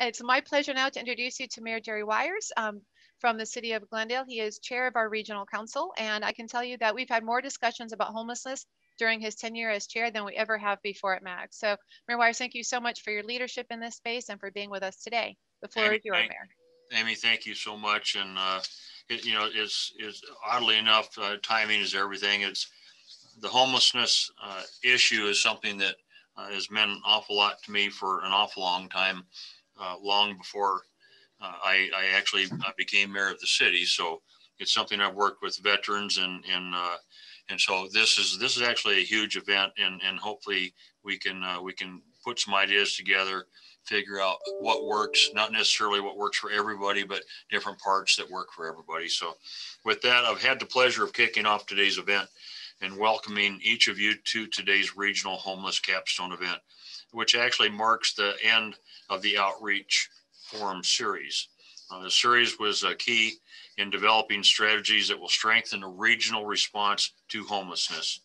It's my pleasure now to introduce you to Mayor Jerry Wires from the city of Glendale. He is chair of our regional council, and I can tell you that we've had more discussions about homelessness during his tenure as chair than we ever have before at MAG. So Mayor Wires, thank you so much for your leadership in this space and for being with us today. The floor is yours, Mayor. Amy, thank you so much. And it's oddly enough, timing is everything. It's the homelessness issue is something that has meant an awful lot to me for an awful long time, long before I actually became mayor of the city. So it's something I've worked with veterans and so this is actually a huge event, and hopefully we can put some ideas together, figure out what works, not necessarily what works for everybody, but different parts that work for everybody. So with that, I've had the pleasure of kicking off today's event and welcoming each of you to today's Regional Homeless Capstone Event, which actually marks the end of the Outreach Forum series. The series was key in developing strategies that will strengthen the regional response to homelessness.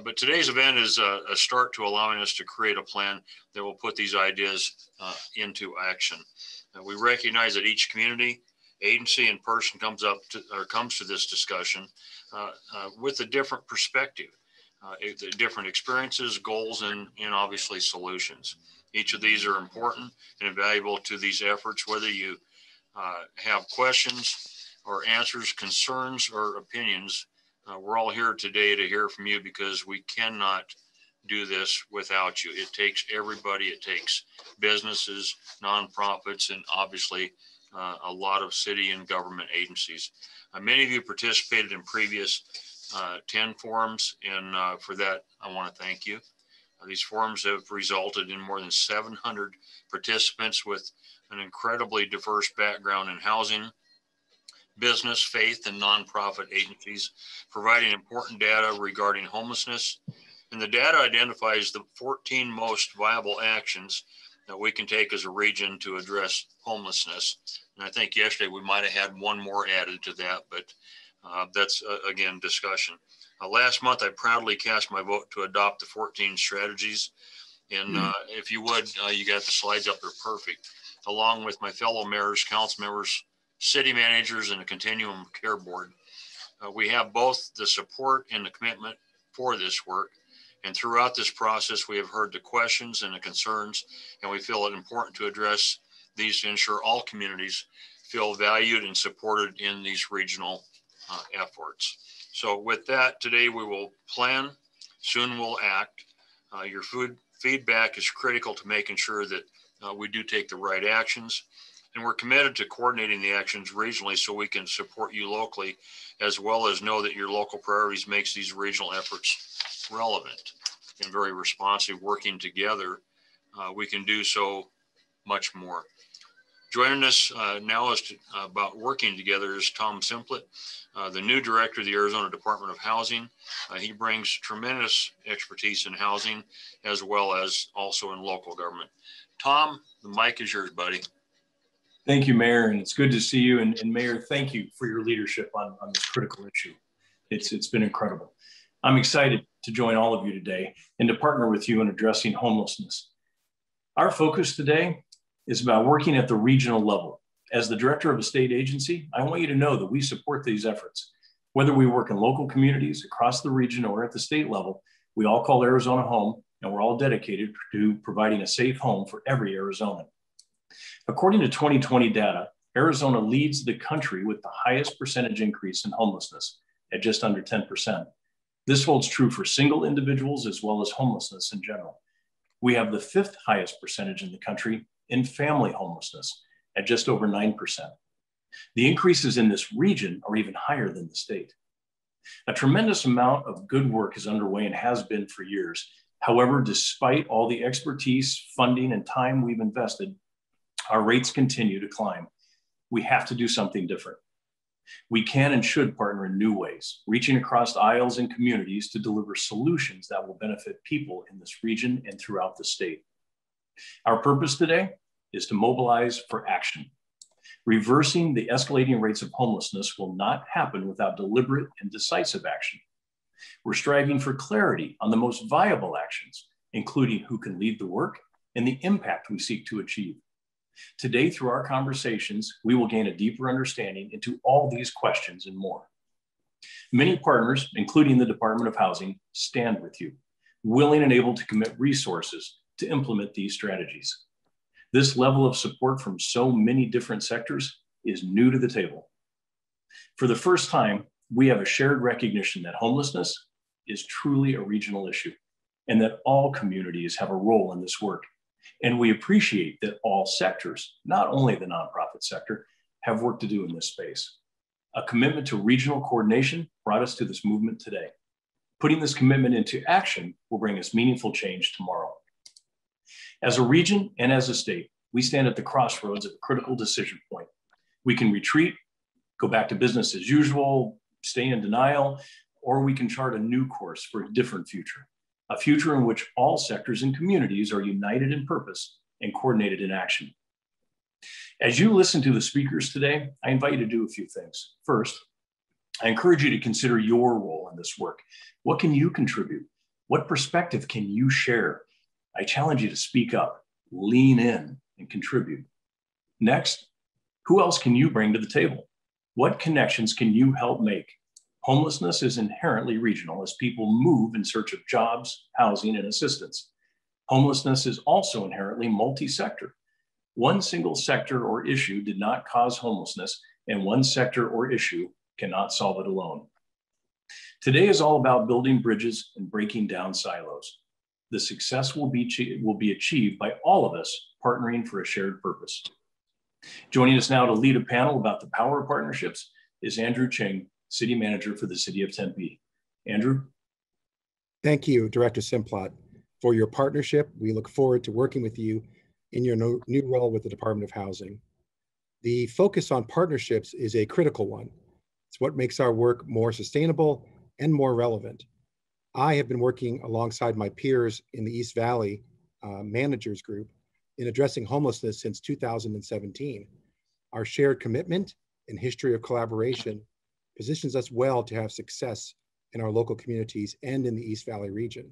But today's event is a start to allowing us to create a plan that will put these ideas into action. We recognize that each community, agency, and person comes to this discussion with a different perspective, different experiences, goals, and obviously solutions. Each of these are important and invaluable to these efforts, whether you have questions or answers, concerns, or opinions. We're all here today to hear from you because we cannot do this without you. It takes everybody. It takes businesses, nonprofits, and obviously a lot of city and government agencies. Many of you participated in previous 10 forums, and for that, I want to thank you. These forums have resulted in more than 700 participants with an incredibly diverse background in housing, business, faith, and nonprofit agencies, providing important data regarding homelessness. And the data identifies the 14 most viable actions that we can take as a region to address homelessness. And I think yesterday we might have had one more added to that, but that's, again, discussion. Last month, I proudly cast my vote to adopt the 14 strategies. And if you would, you got the slides up, they're perfect. Along with my fellow mayors, council members, city managers, and the Continuum Care Board. We have both the support and the commitment for this work. And throughout this process, we have heard the questions and the concerns, and we feel it important to address these to ensure all communities feel valued and supported in these regional efforts. So with that, today we will plan, soon we'll act. Your feedback is critical to making sure that we do take the right actions. And we're committed to coordinating the actions regionally so we can support you locally, as well as know that your local priorities makes these regional efforts relevant and very responsive. Working together, we can do so much more. Joining us now about working together is Tom Simplet, the new director of the Arizona Department of Housing. He brings tremendous expertise in housing, as well as also in local government. Tom, the mic is yours, buddy. Thank you, Mayor, and it's good to see you. And Mayor, thank you for your leadership on this critical issue. It's been incredible. I'm excited to join all of you today and to partner with you in addressing homelessness. Our focus today is about working at the regional level. As the director of a state agency, I want you to know that we support these efforts. Whether we work in local communities across the region or at the state level, we all call Arizona home, and we're all dedicated to providing a safe home for every Arizonan. According to 2020 data, Arizona leads the country with the highest percentage increase in homelessness at just under 10%. This holds true for single individuals as well as homelessness in general. We have the 5th highest percentage in the country in family homelessness at just over 9%. The increases in this region are even higher than the state. A tremendous amount of good work is underway and has been for years. However, despite all the expertise, funding, and time we've invested, our rates continue to climb. We have to do something different. We can and should partner in new ways, reaching across aisles and communities to deliver solutions that will benefit people in this region and throughout the state. Our purpose today is to mobilize for action. Reversing the escalating rates of homelessness will not happen without deliberate and decisive action. We're striving for clarity on the most viable actions, including who can lead the work and the impact we seek to achieve. Today, through our conversations, we will gain a deeper understanding into all these questions and more. Many partners, including the Department of Housing, stand with you, willing and able to commit resources to implement these strategies. This level of support from so many different sectors is new to the table. For the first time, we have a shared recognition that homelessness is truly a regional issue and that all communities have a role in this work. And we appreciate that all sectors, not only the nonprofit sector, have work to do in this space. A commitment to regional coordination brought us to this movement today. Putting this commitment into action will bring us meaningful change tomorrow. As a region and as a state, we stand at the crossroads of a critical decision point. We can retreat, go back to business as usual, stay in denial, or we can chart a new course for a different future, a future in which all sectors and communities are united in purpose and coordinated in action. As you listen to the speakers today, I invite you to do a few things. First, I encourage you to consider your role in this work. What can you contribute? What perspective can you share? I challenge you to speak up, lean in, and contribute. Next, who else can you bring to the table? What connections can you help make? Homelessness is inherently regional as people move in search of jobs, housing, and assistance. Homelessness is also inherently multi-sector. One single sector or issue did not cause homelessness, and one sector or issue cannot solve it alone. Today is all about building bridges and breaking down silos. The success will be achieved by all of us partnering for a shared purpose. Joining us now to lead a panel about the power of partnerships is Andrew Ching, City Manager for the City of Tempe. Andrew? Thank you, Director Simplot, for your partnership. We look forward to working with you in your new role with the Department of Housing. The focus on partnerships is a critical one. It's what makes our work more sustainable and more relevant. I have been working alongside my peers in the East Valley Managers Group in addressing homelessness since 2017. Our shared commitment and history of collaboration positions us well to have success in our local communities and in the East Valley region.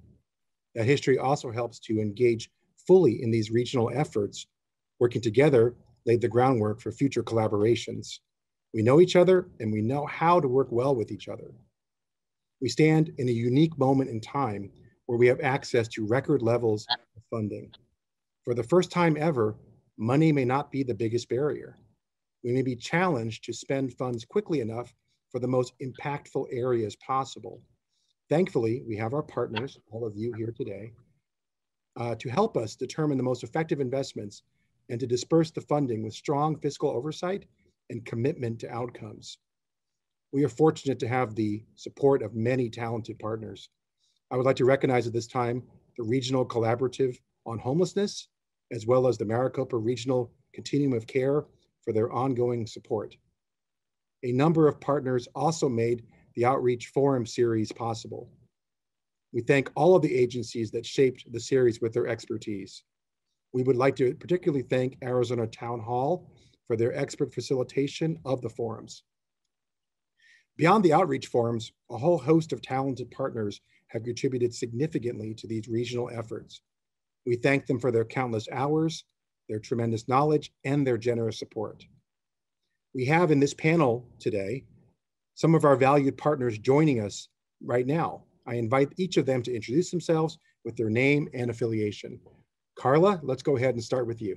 That history also helps to engage fully in these regional efforts. Working together laid the groundwork for future collaborations. We know each other and we know how to work well with each other. We stand in a unique moment in time where we have access to record levels of funding. For the first time ever, money may not be the biggest barrier. We may be challenged to spend funds quickly enough for the most impactful areas possible. Thankfully, we have our partners, all of you here today, to help us determine the most effective investments and to disperse the funding with strong fiscal oversight and commitment to outcomes. We are fortunate to have the support of many talented partners. I would like to recognize at this time the Regional Collaborative on Homelessness, as well as the Maricopa Regional Continuum of Care for their ongoing support. A number of partners also made the Outreach Forum series possible. We thank all of the agencies that shaped the series with their expertise. We would like to particularly thank Arizona Town Hall for their expert facilitation of the forums. Beyond the outreach forums, a whole host of talented partners have contributed significantly to these regional efforts. We thank them for their countless hours, their tremendous knowledge, and their generous support. We have in this panel today some of our valued partners joining us right now. I invite each of them to introduce themselves with their name and affiliation. Carla, let's go ahead and start with you.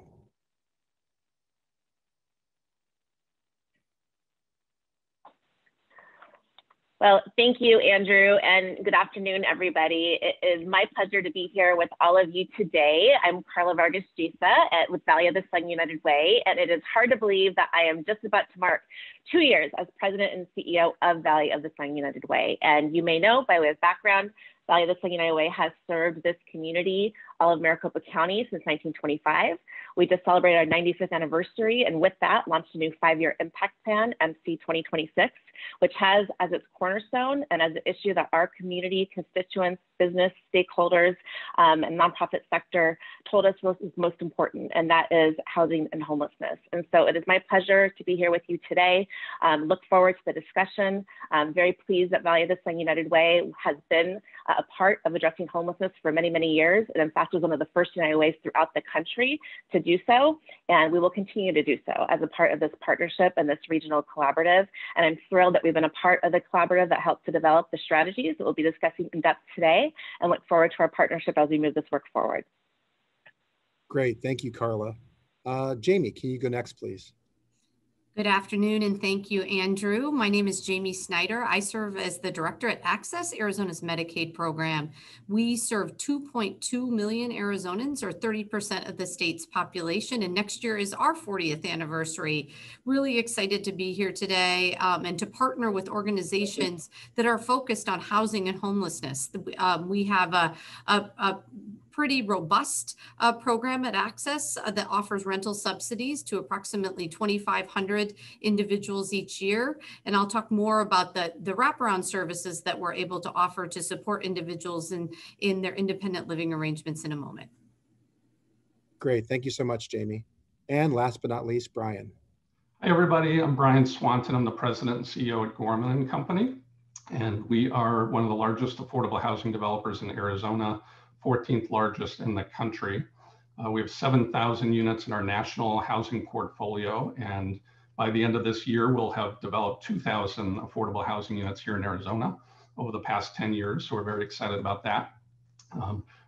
Well, thank you, Andrew, and good afternoon, everybody. It is my pleasure to be here with all of you today. I'm Carla Vargas Gisa with Valley of the Sun United Way, and it is hard to believe that I am just about to mark 2 years as President and CEO of Valley of the Sun United Way. And you may know, by way of background, Valley of the Sun United Way has served this community, all of Maricopa County, since 1925. We just celebrated our 95th anniversary, and with that, launched a new 5-year impact plan, MC 2026, which has as its cornerstone and as an issue that our community, constituents, business, stakeholders, and nonprofit sector told us was most important, and that is housing and homelessness. And so it is my pleasure to be here with you today. Look forward to the discussion. I'm very pleased that Valley of the Sun United Way has been a part of addressing homelessness for many, many years. And in fact, was one of the first United Ways throughout the country to do so, and we will continue to do so as a part of this partnership and this regional collaborative. And I'm thrilled that we've been a part of the collaborative that helped to develop the strategies that we'll be discussing in depth today, and look forward to our partnership as we move this work forward. Great, thank you, Carla. Jamie, can you go next, please? Good afternoon, and thank you, Andrew. My name is Jamie Snyder. I serve as the director at Access, Arizona's Medicaid program. We serve 2.2 million Arizonans, or 30% of the state's population, and next year is our 40th anniversary. Really excited to be here today and to partner with organizations that are focused on housing and homelessness. We have a pretty robust program at Access that offers rental subsidies to approximately 2,500 individuals each year. And I'll talk more about the wraparound services that we're able to offer to support individuals in their independent living arrangements in a moment. Great, thank you so much, Jamie. And last but not least, Brian. Hi, everybody. I'm Brian Swanton. I'm the president and CEO at Gorman & Company. And we are one of the largest affordable housing developers in Arizona, 14th largest in the country. We have 7,000 units in our national housing portfolio. And by the end of this year, we'll have developed 2,000 affordable housing units here in Arizona over the past 10 years. So we're very excited about that.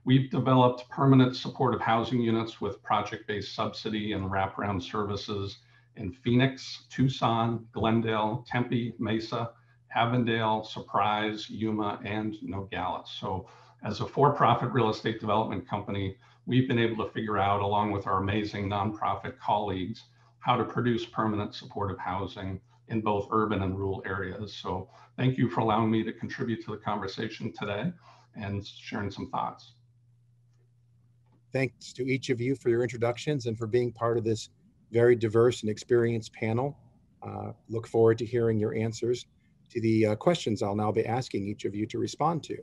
We've developed permanent supportive housing units with project-based subsidy and wraparound services in Phoenix, Tucson, Glendale, Tempe, Mesa, Avondale, Surprise, Yuma, and Nogales. So as a for-profit real estate development company, we've been able to figure out, along with our amazing nonprofit colleagues, how to produce permanent supportive housing in both urban and rural areas. So thank you for allowing me to contribute to the conversation today and sharing some thoughts. Thanks to each of you for your introductions and for being part of this very diverse and experienced panel. Look forward to hearing your answers to the questions I'll now be asking each of you to respond to.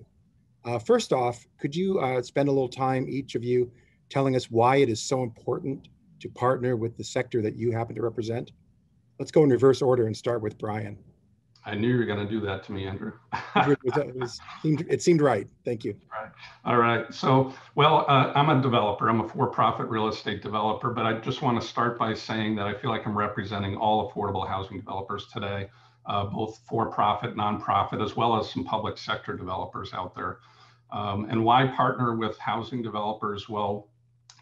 First off, could you spend a little time, each of you, telling us why it is so important to partner with the sector that you happen to represent? Let's go in reverse order and start with Brian. I knew you were going to do that to me, Andrew. It seemed right. Thank you. Right. All right. So, well, I'm a developer. I'm a for-profit real estate developer, but I just want to start by saying that I feel like I'm representing all affordable housing developers today, both for-profit, nonprofit, as well as some public sector developers out there. And why partner with housing developers? Well,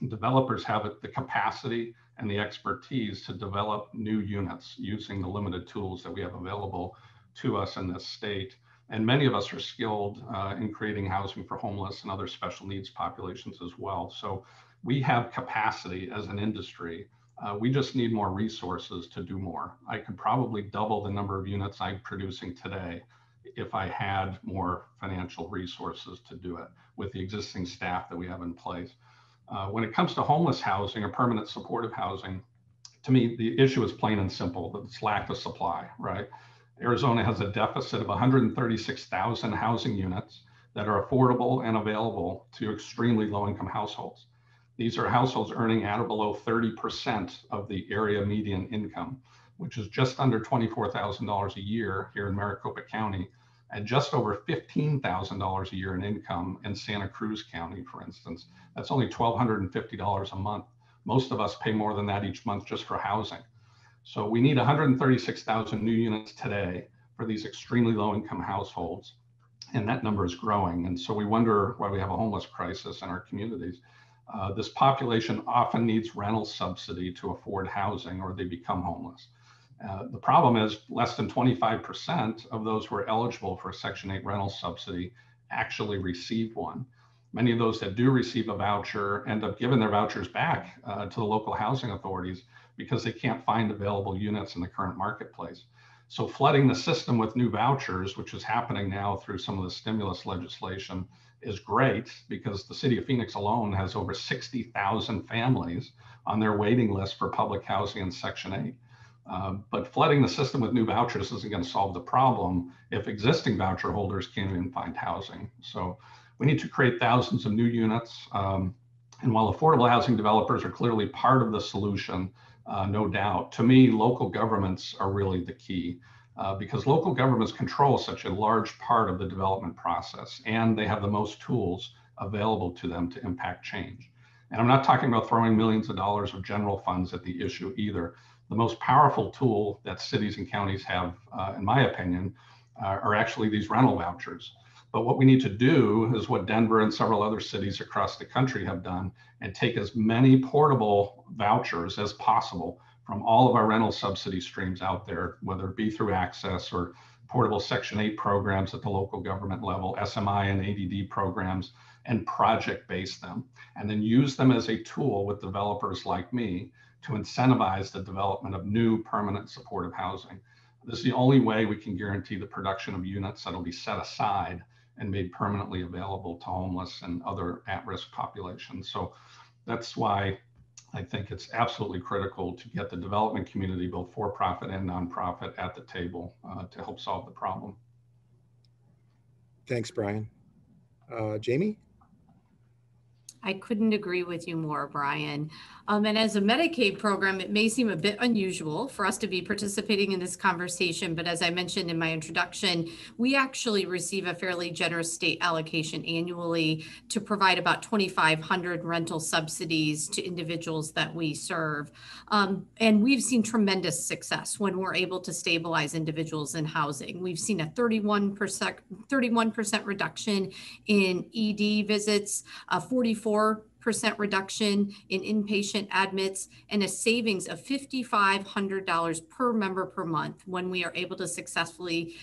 developers have the capacity and the expertise to develop new units using the limited tools that we have available to us in this state. And many of us are skilled in creating housing for homeless and other special needs populations as well. So we have capacity as an industry. We just need more resources to do more. I could probably double the number of units I'm producing today if I had more financial resources to do it with the existing staff that we have in place. When it comes to homeless housing or permanent supportive housing, to me, the issue is plain and simple, it's lack of supply, right? Arizona has a deficit of 136,000 housing units that are affordable and available to extremely low-income households. These are households earning at or below 30% of the area median income, which is just under $24,000 a year here in Maricopa County, and just over $15,000 a year in income in Santa Cruz County, for instance. That's only $1,250 a month. Most of us pay more than that each month just for housing. So we need 136,000 new units today for these extremely low-income households, and that number is growing. And so we wonder why we have a homeless crisis in our communities. This population often needs rental subsidy to afford housing, or they become homeless. The problem is less than 25% of those who are eligible for a Section 8 rental subsidy actually receive one. Many of those that do receive a voucher end up giving their vouchers back to the local housing authorities because they can't find available units in the current marketplace. So flooding the system with new vouchers, which is happening now through some of the stimulus legislation, is great because the city of Phoenix alone has over 60,000 families on their waiting list for public housing in Section 8. But flooding the system with new vouchers isn't going to solve the problem if existing voucher holders can't even find housing. So we need to create thousands of new units. And while affordable housing developers are clearly part of the solution, no doubt, to me, local governments are really the key because local governments control such a large part of the development process, and they have the most tools available to them to impact change. And I'm not talking about throwing millions of dollars of general funds at the issue either. The most powerful tool that cities and counties have, in my opinion, are actually these rental vouchers. But what we need to do is what Denver and several other cities across the country have done, and take as many portable vouchers as possible from all of our rental subsidy streams out there, whether it be through Access or portable Section 8 programs at the local government level, SMI and ADD programs, and project-base them, and then use them as a tool with developers like me to incentivize the development of new permanent supportive housing. This is the only way we can guarantee the production of units that will be set aside and made permanently available to homeless and other at-risk populations. So that's why I think it's absolutely critical to get the development community, both for-profit and nonprofit, at the table to help solve the problem. Thanks, Brian. Jamie? I couldn't agree with you more, Brian. And as a Medicaid program, it may seem a bit unusual for us to be participating in this conversation, but as I mentioned in my introduction, we actually receive a fairly generous state allocation annually to provide about 2,500 rental subsidies to individuals that we serve. And we've seen tremendous success when we're able to stabilize individuals in housing. We've seen a 31% reduction in ED visits, a 44% reduction in inpatient admits, and a savings of $5,500 per member per month when we are able to successfully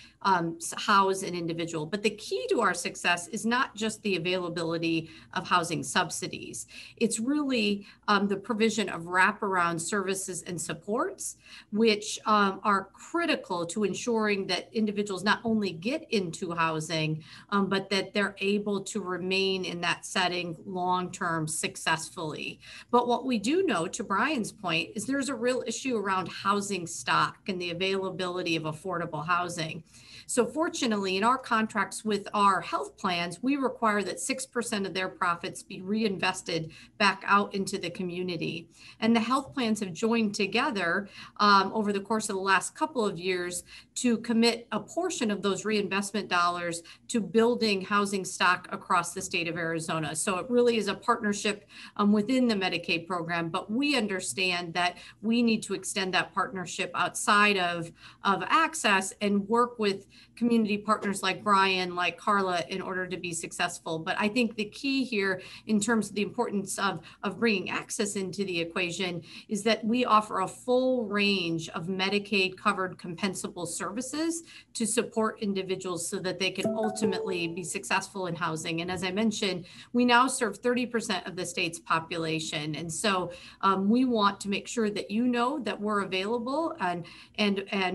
house an individual. But the key to our success is not just the availability of housing subsidies. It's really the provision of wraparound services and supports, which are critical to ensuring that individuals not only get into housing, but that they're able to remain in that setting long-term successfully. But what we do know, to Brian's point, is there's a real issue around housing stock and the availability of affordable housing. So fortunately, in our contracts with our health plans, we require that 6% of their profits be reinvested back out into the community. And the health plans have joined together over the course of the last couple of years to commit a portion of those reinvestment dollars to building housing stock across the state of Arizona. So it really is a partnership within the Medicaid program, but we understand that we need to extend that partnership outside of Access and work with community partners like Brian, like Carla, in order to be successful. But I think the key here in terms of the importance of bringing Access into the equation is that we offer a full range of Medicaid covered compensable services to support individuals so that they can ultimately be successful in housing. And as I mentioned, we now serve 30% of the state's population. And so we want to make sure that you know that we're available and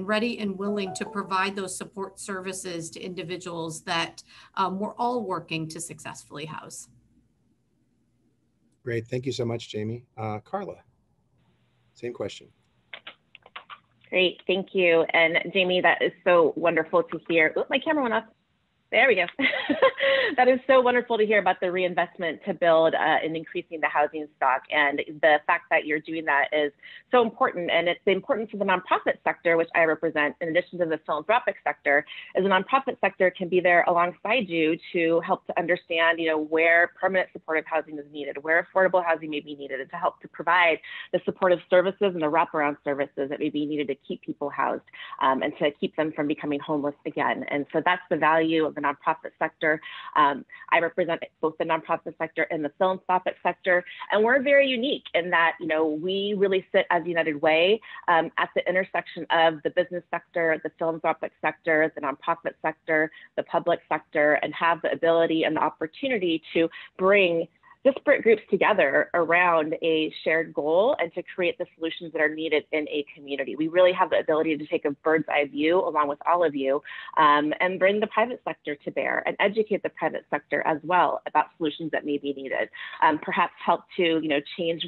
ready and willing to provide those support services to individuals that we're all working to successfully house. Great. Thank you so much, Jamie. Carla, same question. Great. Thank you. And Jamie, that is so wonderful to hear. Oops, my camera went off. There we go. That is so wonderful to hear about the reinvestment to build and increasing the housing stock. And the fact that you're doing that is so important. And it's important for the nonprofit sector, which I represent, in addition to the philanthropic sector, as the nonprofit sector can be there alongside you to help to understand, where permanent supportive housing is needed, where affordable housing may be needed, and to help to provide the supportive services and the wraparound services that may be needed to keep people housed and to keep them from becoming homeless again. And so that's the value of the nonprofit sector. I represent both the nonprofit sector and the philanthropic sector, and we're very unique in that, we really sit as United Way at the intersection of the business sector, the philanthropic sector, the nonprofit sector, the public sector, and have the ability and the opportunity to bring disparate groups together around a shared goal and to create the solutions that are needed in a community. We really have the ability to take a bird's eye view along with all of you and bring the private sector to bear and educate the private sector as well about solutions that may be needed. Perhaps help to change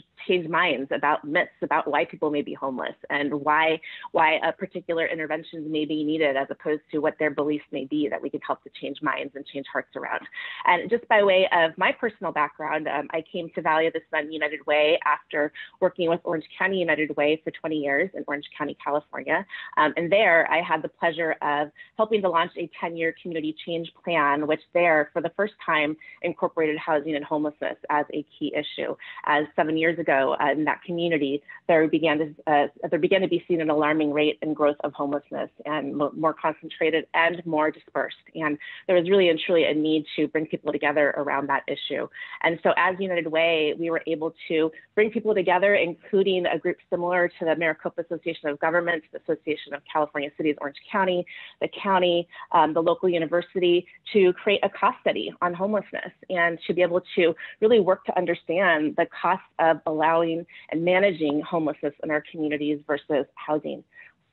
minds about myths about why people may be homeless and why a particular interventions may be needed as opposed to what their beliefs may be, that we can help to change minds and change hearts around. And just by way of my personal background, And I came to Vitalyst United Way after working with Orange County United Way for 20 years in Orange County, California. And there I had the pleasure of helping to launch a 10-year community change plan, which there for the first time incorporated housing and homelessness as a key issue. As 7 years ago in that community, there began to be seen an alarming rate and growth of homelessness, and more concentrated and more dispersed. And there was really and truly a need to bring people together around that issue. And so as United Way, we were able to bring people together, including a group similar to the Maricopa Association of Governments, the Association of California Cities, Orange County, the county, the local university, to create a cost study on homelessness and to be able to really work to understand the cost of allowing and managing homelessness in our communities versus housing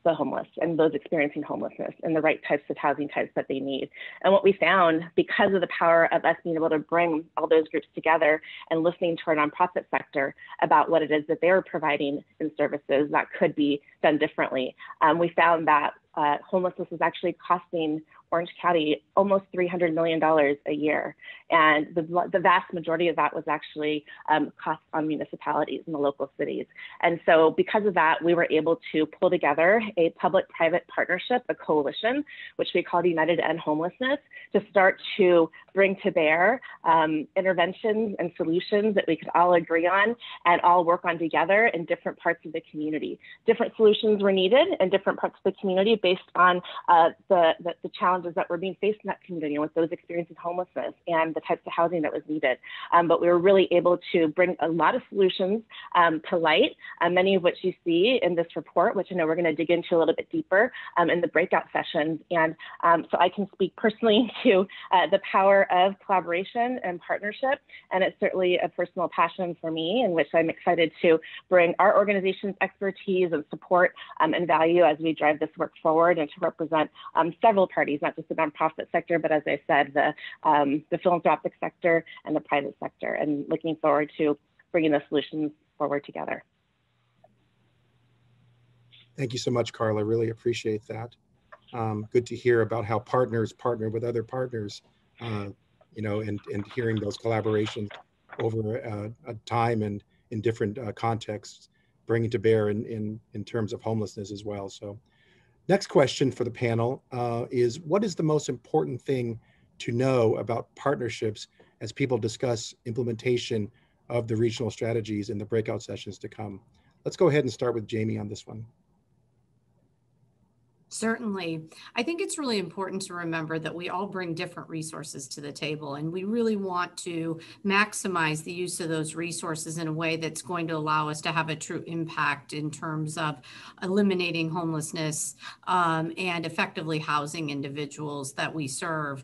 the homeless and those experiencing homelessness and the right types of housing types that they need. And what we found, because of the power of us being able to bring all those groups together and listening to our nonprofit sector about what it is that they're providing in services that could be done differently, we found that homelessness is actually costing Orange County almost $300 million a year. And the vast majority of that was actually costs on municipalities and the local cities. And so because of that, we were able to pull together a public-private partnership, a coalition, which we called United End Homelessness, to start to bring to bear interventions and solutions that we could all agree on and all work on together in different parts of the community. Different solutions were needed in different parts of the community based on the challenges that were being faced in that community with those experiencing homelessness and the types of housing that was needed. But we were really able to bring a lot of solutions to light, many of which you see in this report, which I know we're going to dig into a little bit deeper in the breakout sessions. And so I can speak personally to the power of collaboration and partnership. And it's certainly a personal passion for me, in which I'm excited to bring our organization's expertise and support and value as we drive this work forward, and to represent several parties, not just the nonprofit sector, but as I said, the philanthropic sector and the private sector, and looking forward to bringing the solutions forward together. Thank you so much, Carla. Really appreciate that. Good to hear about how partners partner with other partners, you know, and hearing those collaborations over a time and in different contexts, bringing to bear in terms of homelessness as well. So next question for the panel is, what is the most important thing to know about partnerships as people discuss implementation of the regional strategies in the breakout sessions to come? Let's go ahead and start with Jamie on this one. Certainly. I think it's really important to remember that we all bring different resources to the table, and we really want to maximize the use of those resources in a way that's going to allow us to have a true impact in terms of eliminating homelessness and effectively housing individuals that we serve.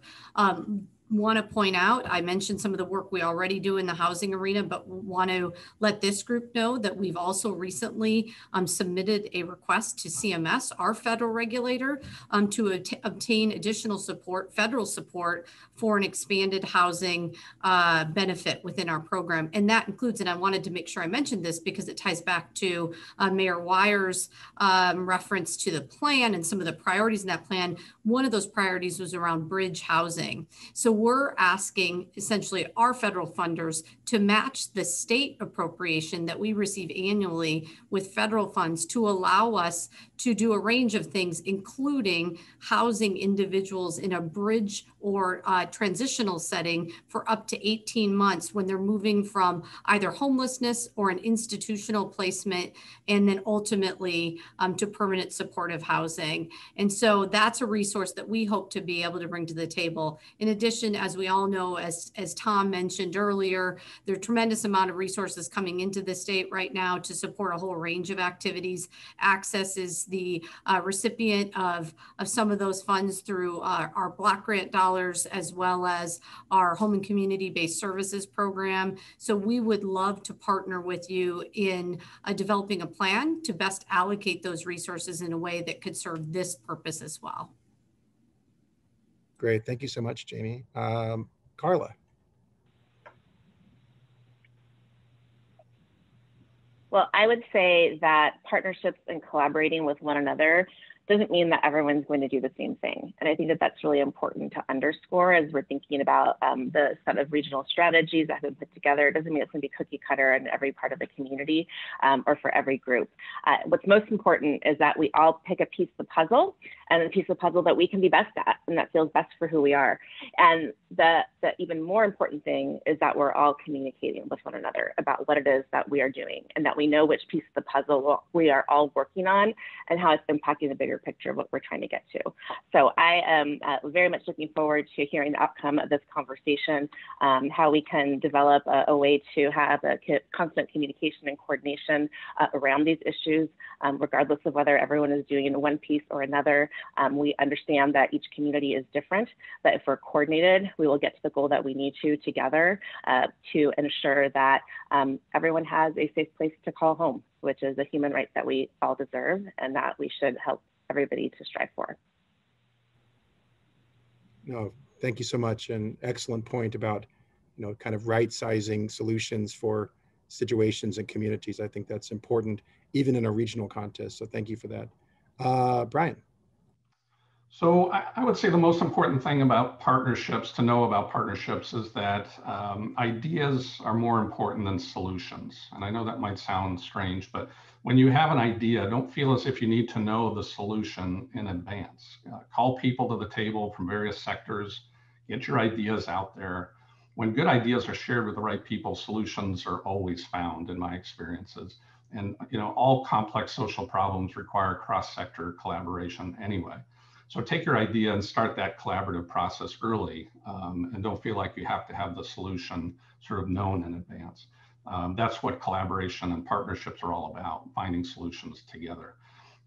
Want to point out, I mentioned some of the work we already do in the housing arena, but want to let this group know that we've also recently submitted a request to CMS, our federal regulator, to obtain additional support, federal support, for an expanded housing benefit within our program. And that includes, and I wanted to make sure I mentioned this because it ties back to Mayor Weyer's reference to the plan and some of the priorities in that plan. One of those priorities was around bridge housing. So we're asking essentially our federal funders to match the state appropriation that we receive annually with federal funds to allow us to do a range of things, including housing individuals in a bridge or transitional setting for up to 18 months when they're moving from either homelessness or an institutional placement, and then ultimately to permanent supportive housing. And so that's a resource that we hope to be able to bring to the table. In addition, as we all know, as Tom mentioned earlier, there are a tremendous amount of resources coming into the state right now to support a whole range of activities. Access is the recipient of some of those funds through our Block Grant dollars, as well as our Home and Community-Based Services program. So we would love to partner with you in developing a plan to best allocate those resources in a way that could serve this purpose as well. Great, thank you so much, Jamie. Carla. Well, I would say that partnerships and collaborating with one another doesn't mean that everyone's going to do the same thing. And I think that that's really important to underscore as we're thinking about the set of regional strategies that have been put together. It doesn't mean it's going to be cookie cutter in every part of the community or for every group. What's most important is that we all pick a piece of the puzzle, and a piece of the puzzle that we can be best at and that feels best for who we are. And the even more important thing is that we're all communicating with one another about what it is that we are doing, and that we know which piece of the puzzle we are all working on and how it's impacting the bigger picture of what we're trying to get to. So I am very much looking forward to hearing the outcome of this conversation, how we can develop a way to have a constant communication and coordination around these issues, regardless of whether everyone is doing one piece or another. We understand that each community is different, but if we're coordinated, we will get to the goal that we need to together to ensure that everyone has a safe place to call home, which is a human right that we all deserve and that we should help everybody to strive for. No, thank you so much. An excellent point about, kind of right-sizing solutions for situations and communities. I think that's important, even in a regional context. So thank you for that. Brian. So I would say the most important thing about partnerships, to know about partnerships, is that ideas are more important than solutions. And I know that might sound strange, but when you have an idea, don't feel as if you need to know the solution in advance. Call people to the table from various sectors, get your ideas out there. When good ideas are shared with the right people, solutions are always found, in my experiences. And all complex social problems require cross-sector collaboration anyway. So take your idea and start that collaborative process early, and don't feel like you have to have the solution sort of known in advance. That's what collaboration and partnerships are all about, finding solutions together.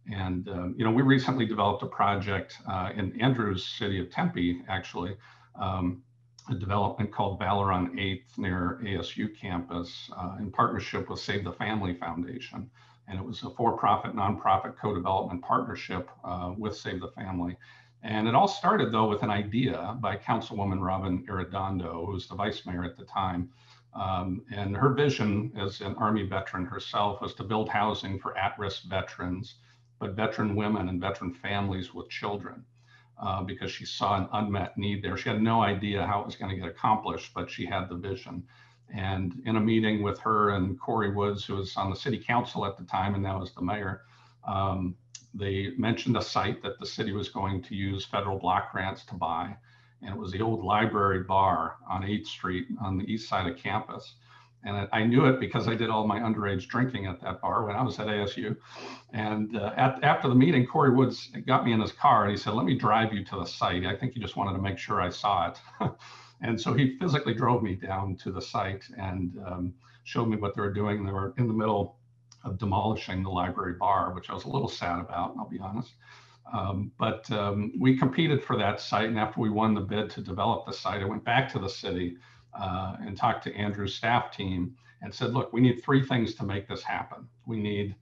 And we recently developed a project in Andrew's city of Tempe, actually, a development called Valor on 8th near ASU campus in partnership with Save the Family Foundation. And it was a for-profit, nonprofit co-development partnership with Save the Family. And it all started, though, with an idea by Councilwoman Robin Arredondo, who was the vice mayor at the time. And her vision, as an Army veteran herself, was to build housing for at-risk veterans, but veteran women and veteran families with children, because she saw an unmet need there. She had no idea how it was going to get accomplished, but she had the vision. And in a meeting with her and Corey Woods, who was on the city council at the time and now is the mayor, they mentioned a site that the city was going to use federal block grants to buy. And it was the old library bar on 8th Street on the east side of campus. And I knew it because I did all my underage drinking at that bar when I was at ASU. And after the meeting, Corey Woods got me in his car and he said, "Let me drive you to the site. I think he just wanted to make sure I saw it." And so he physically drove me down to the site and showed me what they were doing. They were in the middle of demolishing the library bar, which I was a little sad about, I'll be honest. But we competed for that site. And after we won the bid to develop the site, I went back to the city and talked to Andrew's staff team and said, "Look, we need 3 things to make this happen. We need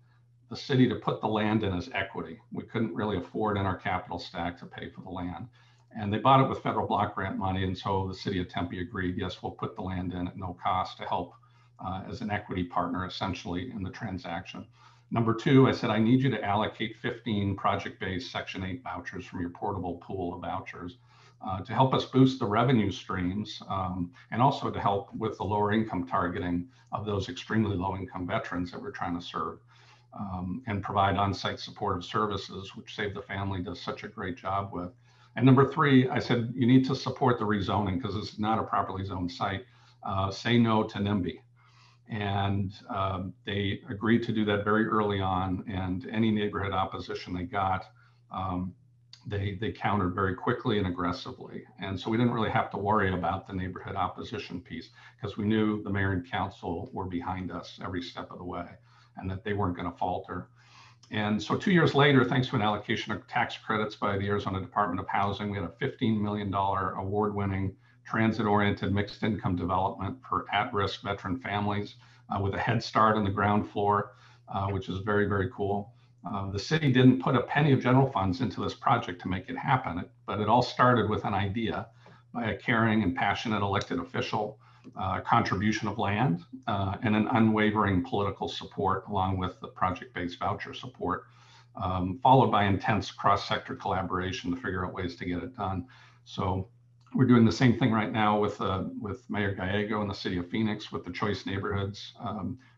the city to put the land in as equity. We couldn't really afford in our capital stack to pay for the land. And they bought it with federal block grant money. And so the city of Tempe agreed, yes, we'll put the land in at no cost to help as an equity partner, essentially, in the transaction. Number 2, I said, I need you to allocate 15 project-based Section 8 vouchers from your portable pool of vouchers to help us boost the revenue streams and also to help with the lower income targeting of those extremely low income veterans that we're trying to serve and provide on-site supportive services, which Save the Family does such a great job with. And number 3, I said, you need to support the rezoning because it's not a properly zoned site. Say no to NIMBY. And they agreed to do that very early on, and any neighborhood opposition they got, they countered very quickly and aggressively. And so we didn't really have to worry about the neighborhood opposition piece because we knew the mayor and council were behind us every step of the way and that they weren't going to falter. And so 2 years later, thanks to an allocation of tax credits by the Arizona Department of Housing, we had a $15 million award-winning transit-oriented mixed income development for at-risk veteran families with a head start on the ground floor, which is very, very cool. The city didn't put a penny of general funds into this project to make it happen, but it all started with an idea by a caring and passionate elected official, contribution of land, and an unwavering political support along with the project-based voucher support. followed by intense cross-sector collaboration to figure out ways to get it done. So we're doing the same thing right now with Mayor Gallego in the city of Phoenix with the Choice Neighborhoods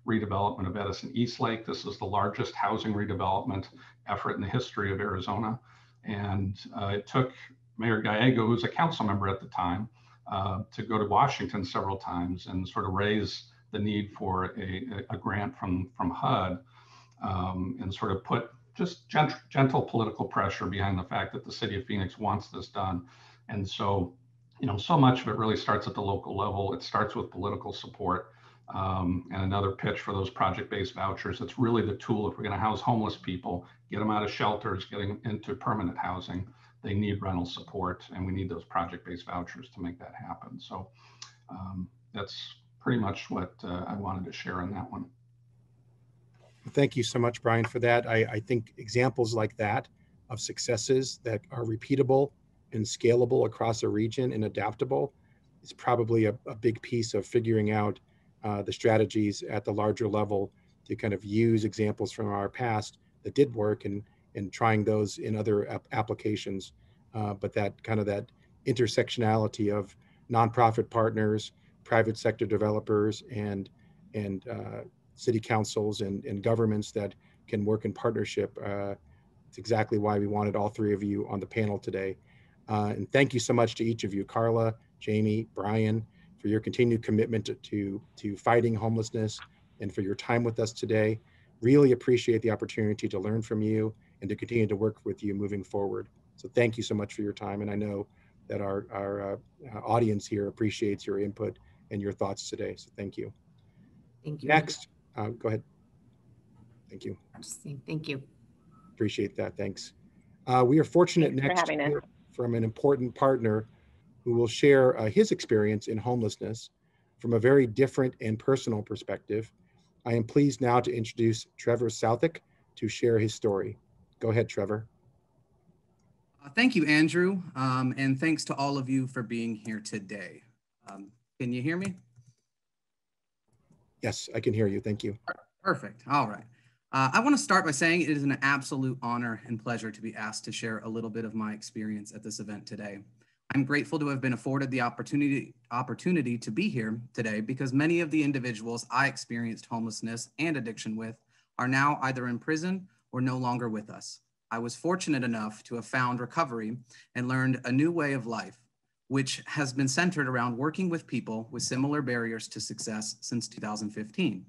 redevelopment of Edison Eastlake. This is the largest housing redevelopment effort in the history of Arizona. And it took Mayor Gallego, who was a council member at the time, to go to Washington several times and sort of raise the need for a grant from HUD and sort of put just gentle political pressure behind the fact that the city of Phoenix wants this done. And so, you know, so much of it really starts at the local level. It starts with political support. And another pitch for those project-based vouchers. It's really the tool if we're going to house homeless people, get them out of shelters, getting into permanent housing. They need rental support, and we need those project-based vouchers to make that happen. So that's pretty much what I wanted to share on that one. Thank you so much, Brian, for that. I think examples like that of successes that are repeatable and scalable across a region and adaptable is probably a big piece of figuring out the strategies at the larger level to kind of use examples from our past that did work and trying those in other applications. But that kind of that intersectionality of nonprofit partners, private sector developers, and city councils and governments that can work in partnership. It's exactly why we wanted all three of you on the panel today. And thank you so much to each of you, Carla, Jamie, Brian, for your continued commitment to fighting homelessness and for your time with us today. Really appreciate the opportunity to learn from you and to continue to work with you moving forward. So thank you so much for your time. And I know that our audience here appreciates your input and your thoughts today. So thank you. Thank you. Next, go ahead. Thank you. Thank you. Appreciate that. Thanks. We are fortunate next to hear from an important partner who will share his experience in homelessness from a very different and personal perspective. I am pleased now to introduce Trevor Southik to share his story. Go ahead, Trevor. Thank you, Andrew, and thanks to all of you for being here today. Can you hear me? Yes, I can hear you. Thank you. Perfect. All right. I want to start by saying it is an absolute honor and pleasure to be asked to share a little bit of my experience at this event today. I'm grateful to have been afforded the opportunity to be here today because many of the individuals I experienced homelessness and addiction with are now either in prison or no longer with us. I was fortunate enough to have found recovery and learned a new way of life, which has been centered around working with people with similar barriers to success since 2015.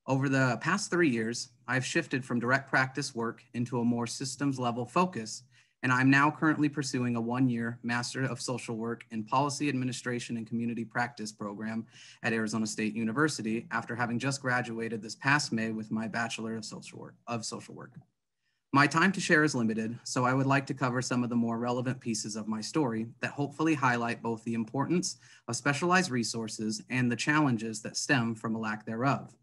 Over the past 3 years, I've shifted from direct practice work into a more systems level focus, and I'm now currently pursuing a 1-year Master of Social Work in Policy Administration and Community Practice program at Arizona State University after having just graduated this past May with my Bachelor of Social Work. My time to share is limited, so I would like to cover some of the more relevant pieces of my story that hopefully highlight both the importance of specialized resources and the challenges that stem from a lack thereof.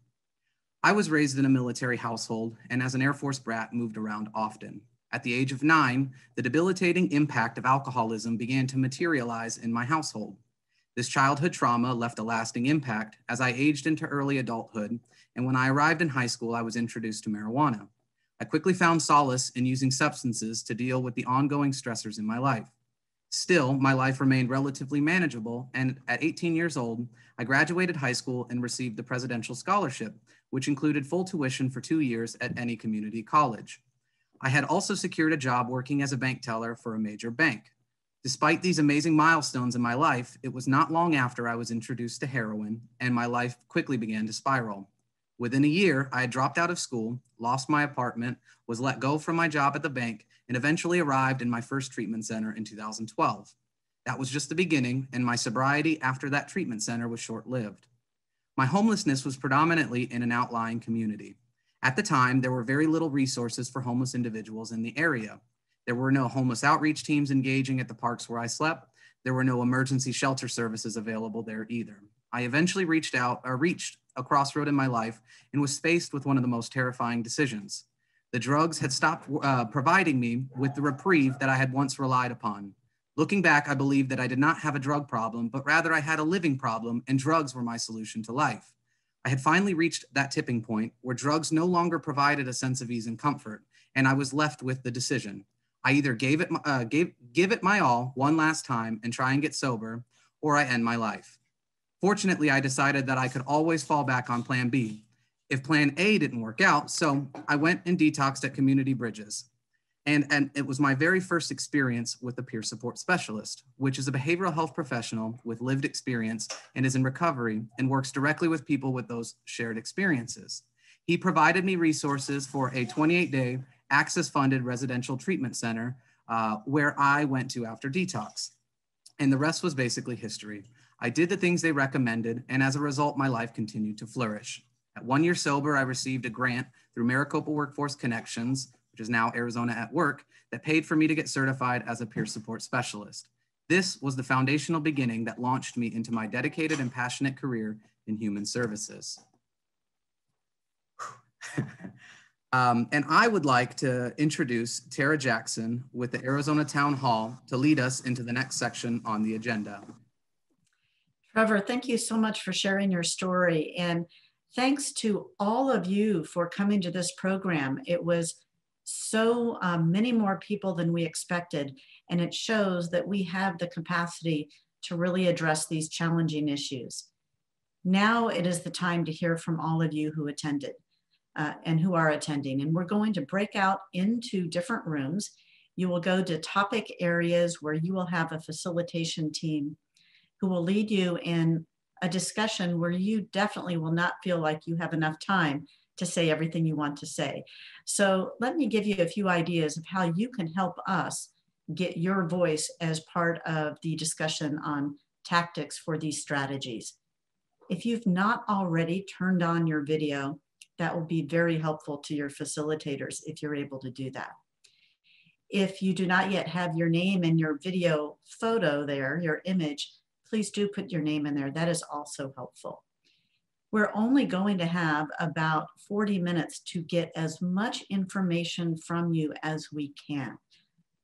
I was raised in a military household and as an Air Force brat moved around often. At the age of 9, the debilitating impact of alcoholism began to materialize in my household. This childhood trauma left a lasting impact as I aged into early adulthood, and when I arrived in high school, I was introduced to marijuana. I quickly found solace in using substances to deal with the ongoing stressors in my life. Still, my life remained relatively manageable, and at 18 years old, I graduated high school and received the Presidential Scholarship, which included full tuition for 2 years at any community college. I had also secured a job working as a bank teller for a major bank. Despite these amazing milestones in my life, it was not long after I was introduced to heroin, and my life quickly began to spiral. Within a year, I had dropped out of school, lost my apartment, was let go from my job at the bank, and eventually arrived in my first treatment center in 2012. That was just the beginning, and my sobriety after that treatment center was short-lived. My homelessness was predominantly in an outlying community. At the time, there were very little resources for homeless individuals in the area. There were no homeless outreach teams engaging at the parks where I slept. There were no emergency shelter services available there either. I eventually reached a crossroad in my life and was faced with one of the most terrifying decisions. The drugs had stopped providing me with the reprieve that I had once relied upon. Looking back, I believe that I did not have a drug problem, but rather I had a living problem, and drugs were my solution to life. I had finally reached that tipping point where drugs no longer provided a sense of ease and comfort, and I was left with the decision. I either give it my all one last time and try and get sober, or I end my life. Fortunately, I decided that I could always fall back on plan B if plan A didn't work out, so I went and detoxed at Community Bridges. And it was my very first experience with a peer support specialist, which is a behavioral health professional with lived experience and is in recovery and works directly with people with those shared experiences. He provided me resources for a 28-day access-funded residential treatment center where I went to after detox. And the rest was basically history. I did the things they recommended, and as a result, my life continued to flourish. At 1 year sober, I received a grant through Maricopa Workforce Connections, which is now Arizona at Work, that paid for me to get certified as a peer support specialist. This was the foundational beginning that launched me into my dedicated and passionate career in human services. And I would like to introduce Tara Jackson with the Arizona Town Hall to lead us into the next section on the agenda. Trevor, thank you so much for sharing your story. And thanks to all of you for coming to this program. It was so many more people than we expected. And it shows that we have the capacity to really address these challenging issues. Now it is the time to hear from all of you who attended and who are attending. And we're going to break out into different rooms. You will go to topic areas where you will have a facilitation team who will lead you in a discussion where you definitely will not feel like you have enough time to say everything you want to say. So let me give you a few ideas of how you can help us get your voice as part of the discussion on tactics for these strategies. If you've not already turned on your video, that will be very helpful to your facilitators if you're able to do that. If you do not yet have your name and your video photo there, your image, please do put your name in there. That is also helpful. We're only going to have about 40 minutes to get as much information from you as we can.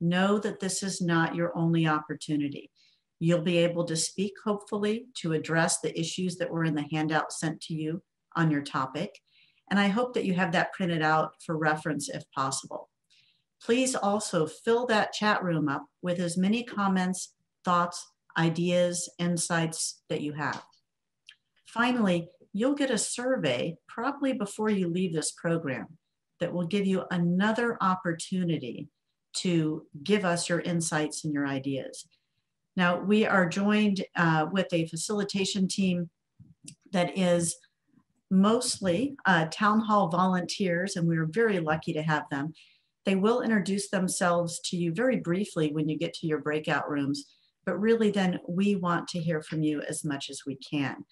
Know that this is not your only opportunity. You'll be able to speak, hopefully, to address the issues that were in the handout sent to you on your topic. And I hope that you have that printed out for reference if possible. Please also fill that chat room up with as many comments, thoughts, ideas, insights that you have. Finally, you'll get a survey probably before you leave this program that will give you another opportunity to give us your insights and your ideas. Now, we are joined with a facilitation team that is mostly town hall volunteers, and we're very lucky to have them. They will introduce themselves to you very briefly when you get to your breakout rooms, but really then we want to hear from you as much as we can.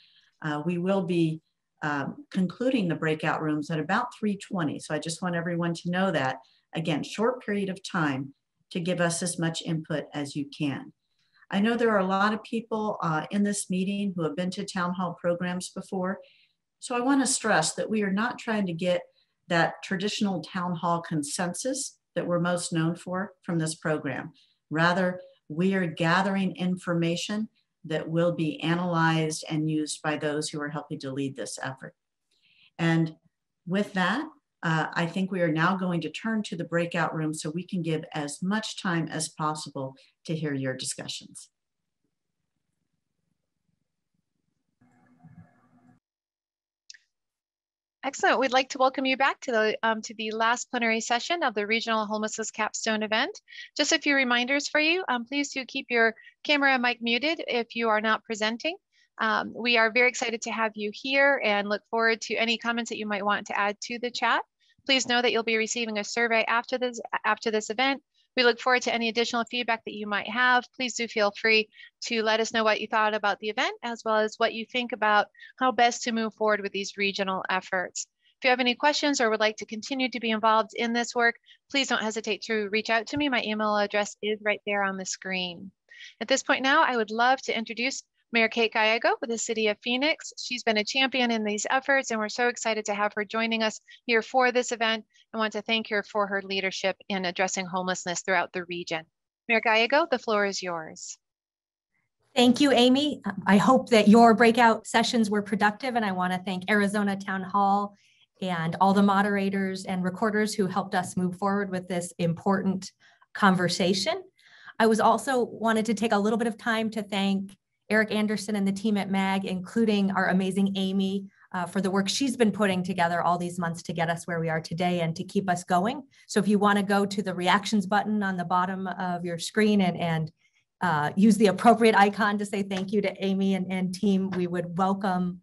We will be concluding the breakout rooms at about 3:20. So I just want everyone to know that, again, short period of time to give us as much input as you can. I know there are a lot of people in this meeting who have been to town hall programs before. So I want to stress that we are not trying to get that traditional town hall consensus that we're most known for from this program. Rather, we are gathering information that will be analyzed and used by those who are helping to lead this effort. And with that, I think we are now going to turn to the breakout room so we can give as much time as possible to hear your discussions. Excellent. We'd like to welcome you back to the last plenary session of the Regional Homelessness Capstone Event. Just a few reminders for you. Please do keep your camera and mic muted if you are not presenting. We are very excited to have you here and look forward to any comments that you might want to add to the chat. Please know that you'll be receiving a survey after this event. We look forward to any additional feedback that you might have. Please do feel free to let us know what you thought about the event, as well as what you think about how best to move forward with these regional efforts. If you have any questions or would like to continue to be involved in this work, please don't hesitate to reach out to me. My email address is right there on the screen. At this point now, I would love to introduce Mayor Kate Gallego with the City of Phoenix. She's been a champion in these efforts, and we're so excited to have her joining us here for this event. I want to thank her for her leadership in addressing homelessness throughout the region. Mayor Gallego, the floor is yours. Thank you, Amy. I hope that your breakout sessions were productive, and I want to thank Arizona Town Hall and all the moderators and recorders who helped us move forward with this important conversation. I was also wanted to take a little bit of time to thank Eric Anderson and the team at MAG, including our amazing Amy, for the work she's been putting together all these months to get us where we are today and to keep us going. So if you want to go to the reactions button on the bottom of your screen and use the appropriate icon to say thank you to Amy and team, we would welcome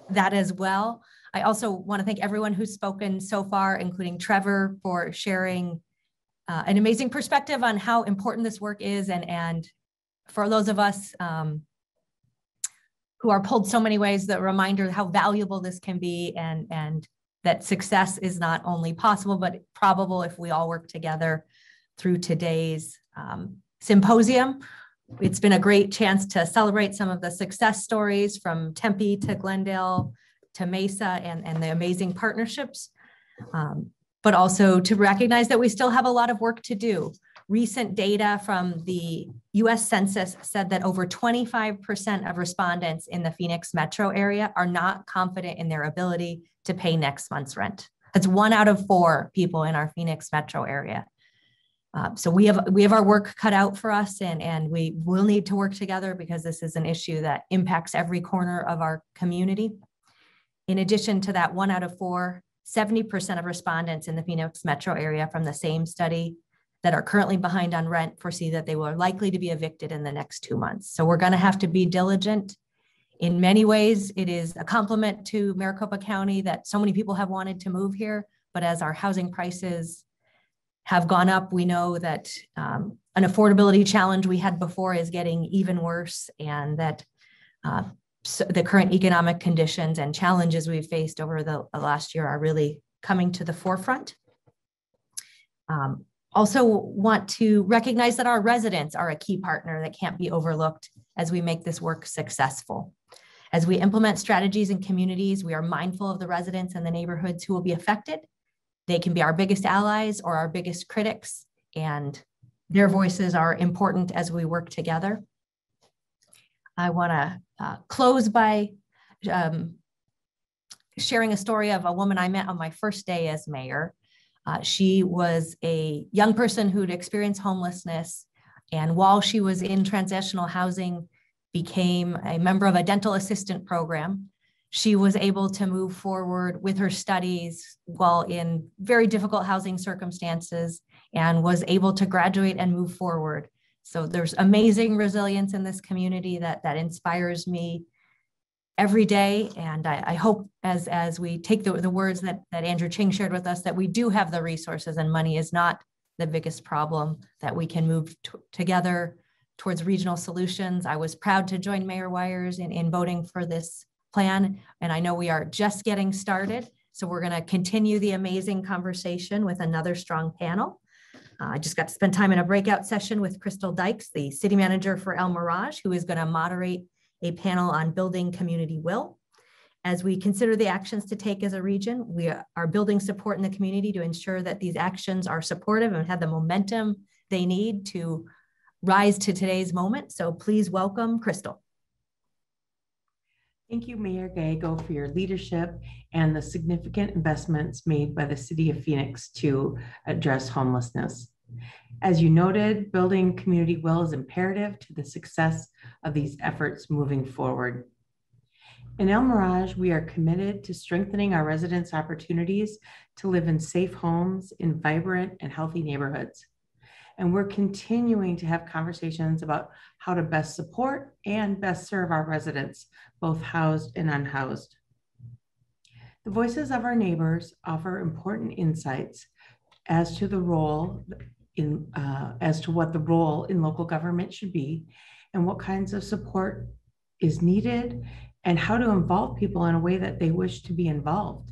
that as well. I also want to thank everyone who's spoken so far, including Trevor, for sharing an amazing perspective on how important this work is, and for those of us who are pulled so many ways, the reminder how valuable this can be, and that success is not only possible, but probable if we all work together through today's symposium. It's been a great chance to celebrate some of the success stories from Tempe to Glendale to Mesa and the amazing partnerships, but also to recognize that we still have a lot of work to do. Recent data from the US Census said that over 25% of respondents in the Phoenix metro area are not confident in their ability to pay next month's rent. That's 1 out of 4 people in our Phoenix metro area. So we have our work cut out for us, and we will need to work together because this is an issue that impacts every corner of our community. In addition to that 1 out of 4, 70% of respondents in the Phoenix metro area from the same study that are currently behind on rent foresee that they will likely to be evicted in the next 2 months. So we're going to have to be diligent. In many ways, it is a compliment to Maricopa County that so many people have wanted to move here, but as our housing prices have gone up, we know that an affordability challenge we had before is getting even worse, and that so the current economic conditions and challenges we've faced over the last year are really coming to the forefront. Also want to recognize that our residents are a key partner that can't be overlooked as we make this work successful. As we implement strategies in communities, we are mindful of the residents and the neighborhoods who will be affected. They can be our biggest allies or our biggest critics, and their voices are important as we work together. I want to close by sharing a story of a woman I met on my first day as mayor. She was a young person who'd experienced homelessness, and while she was in transitional housing, became a member of a dental assistant program. She was able to move forward with her studies while in very difficult housing circumstances, and was able to graduate and move forward. So there's amazing resilience in this community that inspires me every day. And I hope as we take the words that Andrew Ching shared with us, that we do have the resources, and money is not the biggest problem, that we can move together towards regional solutions. I was proud to join Mayor Wires in voting for this plan, and I know we are just getting started. So we're going to continue the amazing conversation with another strong panel. I just got to spend time in a breakout session with Crystal Dykes, the city manager for El Mirage, who is going to moderate a panel on building community will. As we consider the actions to take as a region, we are building support in the community to ensure that these actions are supportive and have the momentum they need to rise to today's moment. So please welcome Crystal. Thank you, Mayor Gallego, for your leadership and the significant investments made by the City of Phoenix to address homelessness. As you noted, building community will is imperative to the success of these efforts moving forward. In El Mirage, we are committed to strengthening our residents' opportunities to live in safe homes in vibrant and healthy neighborhoods. And we're continuing to have conversations about how to best support and best serve our residents, both housed and unhoused. The voices of our neighbors offer important insights as to what the role in local government should be, and what kinds of support is needed, and how to involve people in a way that they wish to be involved.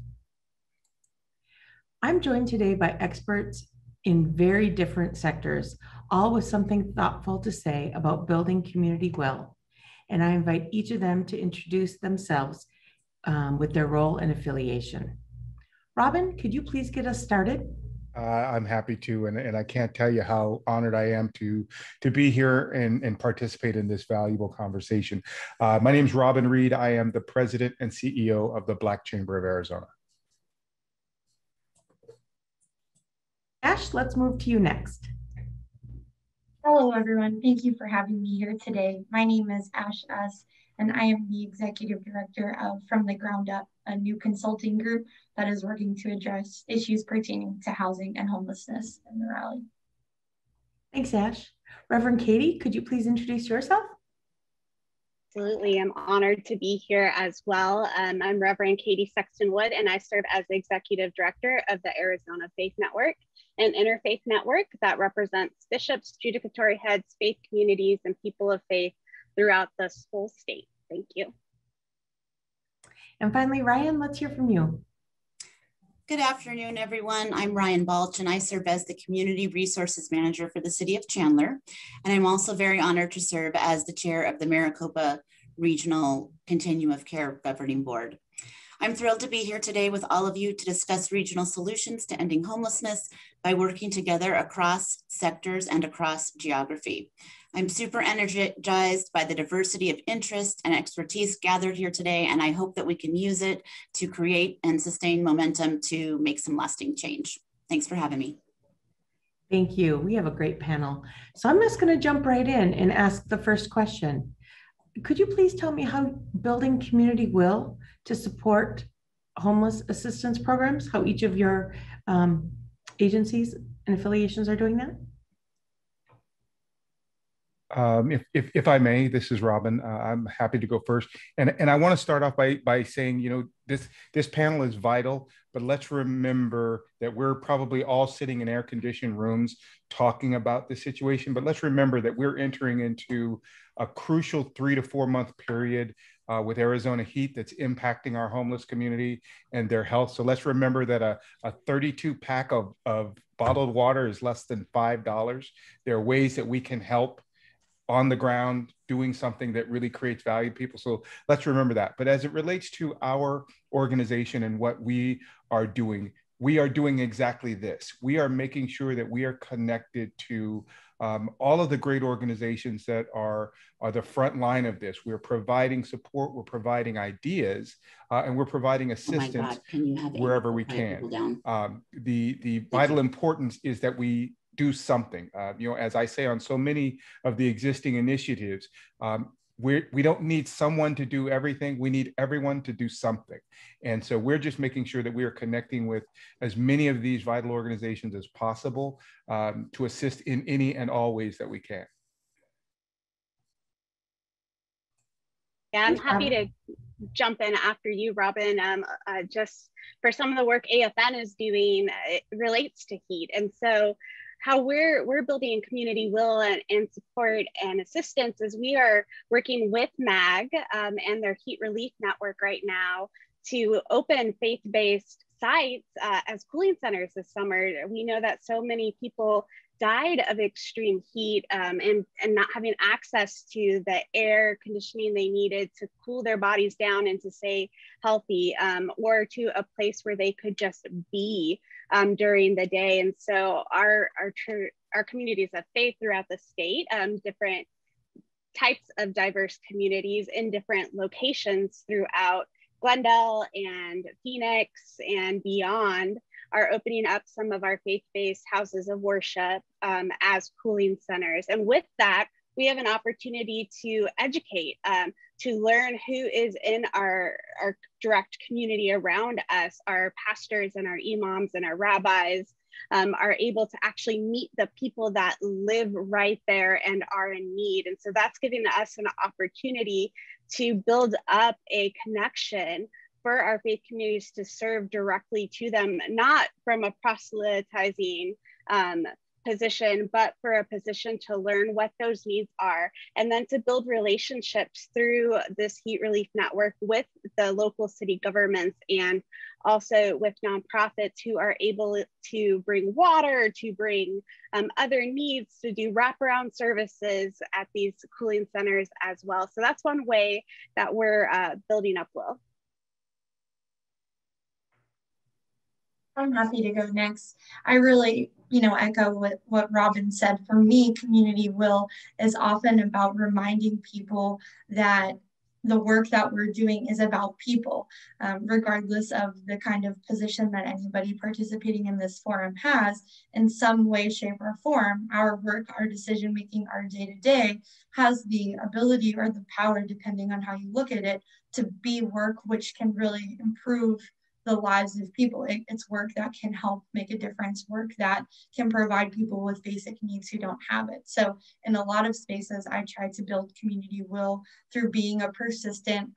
I'm joined today by experts in very different sectors, all with something thoughtful to say about building community well. And I invite each of them to introduce themselves with their role and affiliation. Robin, could you please get us started? I'm happy to, and I can't tell you how honored I am to be here and participate in this valuable conversation. My name is Robin Reed. I am the president and CEO of the Black Chamber of Arizona. Ash, let's move to you next. Hello, everyone. Thank you for having me here today. My name is Ash S., and I am the Executive Director of From the Ground Up, a new consulting group that is working to address issues pertaining to housing and homelessness in the Raleigh. Thanks, Ash. Reverend Katie, could you please introduce yourself? Absolutely. I'm honored to be here as well. I'm Reverend Katie Sexton-Wood, and I serve as the Executive Director of the Arizona Faith Network, an interfaith network that represents bishops, judicatory heads, faith communities, and people of faith throughout this whole state. Thank you. And finally, Ryan, let's hear from you. Good afternoon, everyone. I'm Ryan Balch, and I serve as the Community Resources Manager for the City of Chandler. And I'm also very honored to serve as the Chair of the Maricopa Regional Continuum of Care Governing Board. I'm thrilled to be here today with all of you to discuss regional solutions to ending homelessness by working together across sectors and across geography. I'm super energized by the diversity of interest and expertise gathered here today, and I hope that we can use it to create and sustain momentum to make some lasting change. Thanks for having me. Thank you. We have a great panel. So I'm just going to jump right in and ask the first question. Could you please tell me how building community will to support homeless assistance programs, how each of your agencies and affiliations are doing that? If I may, this is Robin. I'm happy to go first. And I want to start off by saying, you know, this panel is vital, but let's remember that we're probably all sitting in air-conditioned rooms talking about the situation, but let's remember that we're entering into a crucial 3 to 4 month period with Arizona heat that's impacting our homeless community and their health. So let's remember that a 32 pack of bottled water is less than $5. There are ways that we can help on the ground doing something that really creates value to people. So let's remember that. But as it relates to our organization and what we are doing exactly this. We are making sure that we are connected to all of the great organizations that are the front line of this. We're providing support, we're providing ideas, and we're providing assistance wherever we can. The vital importance is that we do something. You know, as I say on so many of the existing initiatives, we don't need someone to do everything. We need everyone to do something. And so we're just making sure that we are connecting with as many of these vital organizations as possible to assist in any and all ways that we can. Yeah, I'm happy to jump in after you, Robin. Just for some of the work AFN is doing, it relates to heat. And so how we're building community will and support and assistance is we are working with MAG and their heat relief network right now to open faith-based sites as cooling centers this summer. We know that so many people died of extreme heat and not having access to the air conditioning they needed to cool their bodies down and to stay healthy, or to a place where they could just be during the day. And so our communities of faith throughout the state, different types of diverse communities in different locations throughout Glendale and Phoenix and beyond, are opening up some of our faith-based houses of worship as cooling centers. And with that, we have an opportunity to educate, to learn who is in our direct community around us. Our pastors and our imams and our rabbis are able to actually meet the people that live right there and are in need. And so that's giving us an opportunity to build up a connection for our faith communities to serve directly to them, not from a proselytizing position, but for a position to learn what those needs are, and then to build relationships through this heat relief network with the local city governments and also with nonprofits who are able to bring water, to bring other needs, to do wraparound services at these cooling centers as well. So that's one way that we're building up will. I'm happy to go next. I really, echo what Robin said. For me, community will is often about reminding people that the work that we're doing is about people, regardless of the kind of position that anybody participating in this forum has. In some way, shape, or form, our work, our decision-making, our day-to-day has the ability or the power, depending on how you look at it, to be work which can really improve the lives of people. It's work that can help make a difference, work that can provide people with basic needs who don't have it. So in a lot of spaces, I try to build community will through being a persistent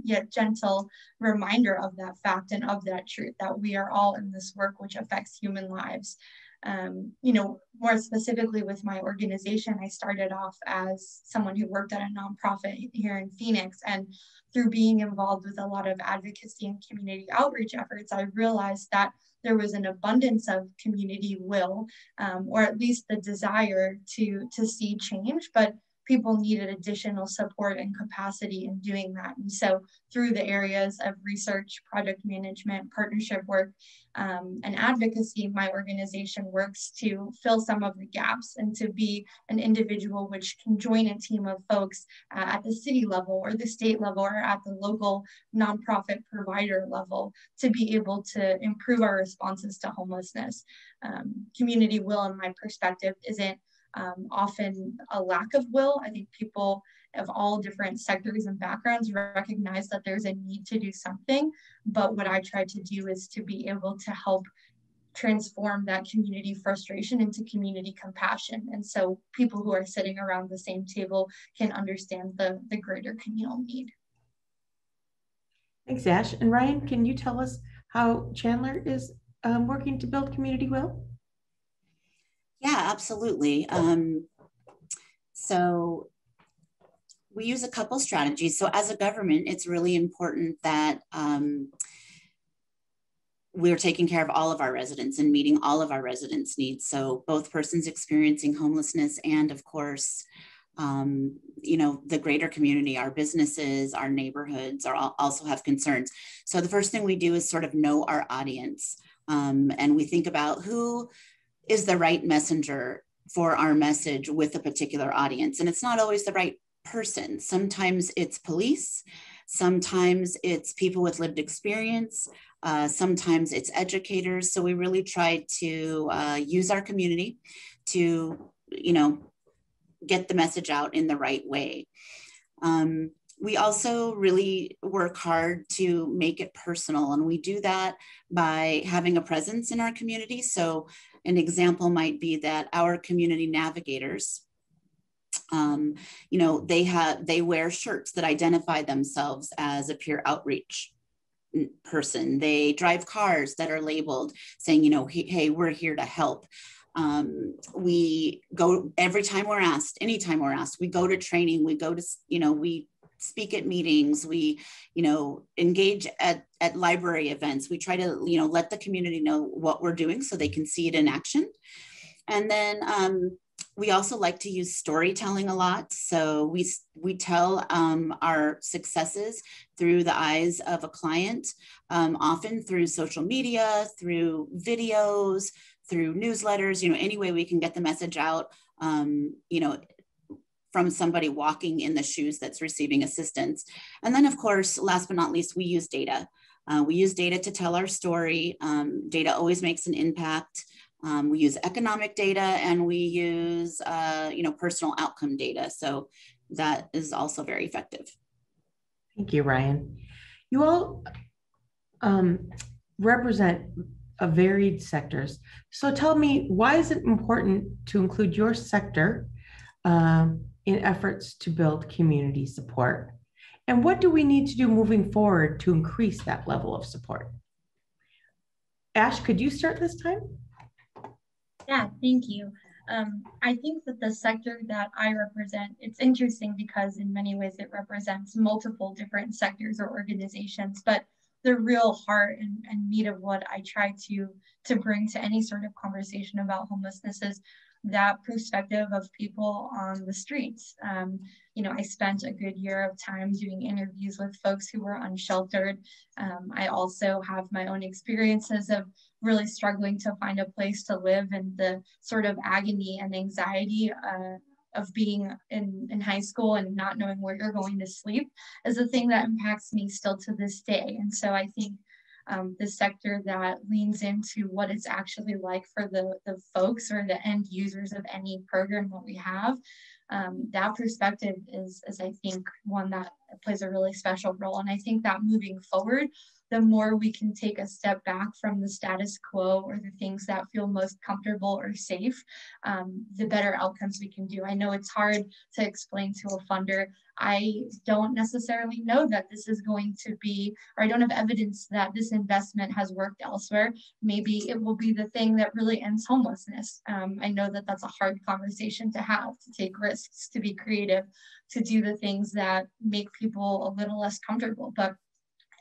yet gentle reminder of that fact and of that truth, that we are all in this work which affects human lives. You know, more specifically with my organization, I started off as someone who worked at a nonprofit here in Phoenix, and through being involved with a lot of advocacy and community outreach efforts, I realized that there was an abundance of community will, or at least the desire to see change, but people needed additional support and capacity in doing that. And so through the areas of research, project management, partnership work, and advocacy, my organization works to fill some of the gaps and to be an individual which can join a team of folks at the city level or the state level or at the local nonprofit provider level to be able to improve our responses to homelessness. Community will, in my perspective, isn't often a lack of will. I think people of all different sectors and backgrounds recognize that there's a need to do something, but what I try to do is to be able to help transform that community frustration into community compassion. And so people who are sitting around the same table can understand the greater communal need. Thanks, Ash. And Ryan, can you tell us how Chandler is working to build community will? Yeah, absolutely. So we use a couple strategies. So as a government, it's really important that we're taking care of all of our residents and meeting all of our residents' needs. So both persons experiencing homelessness and, of course, you know, the greater community, our businesses, our neighborhoods also have concerns. So the first thing we do is sort of know our audience, and we think about who is the right messenger for our message with a particular audience. And it's not always the right person. Sometimes it's police, sometimes it's people with lived experience, sometimes it's educators. So we really try to use our community to, you know, get the message out in the right way. We also really work hard to make it personal, and we do that by having a presence in our community. So an example might be that our community navigators, you know, they wear shirts that identify themselves as a peer outreach person. They drive cars that are labeled saying, you know, hey, we're here to help. We go every time we're asked, anytime we're asked, we go to training, we go to, you know, we speak at meetings, we, you know, engage at library events. We try to, you know, let the community know what we're doing so they can see it in action. And then we also like to use storytelling a lot. So we tell our successes through the eyes of a client, often through social media, through videos, through newsletters, you know, any way we can get the message out, you know, from somebody walking in the shoes that's receiving assistance. And then, of course, last but not least, we use data. We use data to tell our story. Data always makes an impact. We use economic data, and we use, you know, personal outcome data. So that is also very effective. Thank you, Ryan. You all represent a varied sectors. So tell me, why is it important to include your sector in efforts to build community support? And what do we need to do moving forward to increase that level of support? Ash, could you start this time? Yeah, thank you. I think that the sector that I represent, it's interesting because in many ways it represents multiple different sectors or organizations, but the real heart and meat of what I try to bring to any sort of conversation about homelessness is that perspective of people on the streets. You know, I spent a good year of time doing interviews with folks who were unsheltered. I also have my own experiences of really struggling to find a place to live and the sort of agony and anxiety being in high school and not knowing where you're going to sleep is a thing that impacts me still to this day. And so I think the sector that leans into what it's actually like for the folks or the end users of any program that we have, that perspective is I think one that plays a really special role. And I think that moving forward, the more we can take a step back from the status quo or the things that feel most comfortable or safe, the better outcomes we can do. I know it's hard to explain to a funder. I don't necessarily know that this is going to be, or I don't have evidence that this investment has worked elsewhere. Maybe it will be the thing that really ends homelessness. I know that that's a hard conversation to have, to take risks, to be creative, to do the things that make people a little less comfortable. But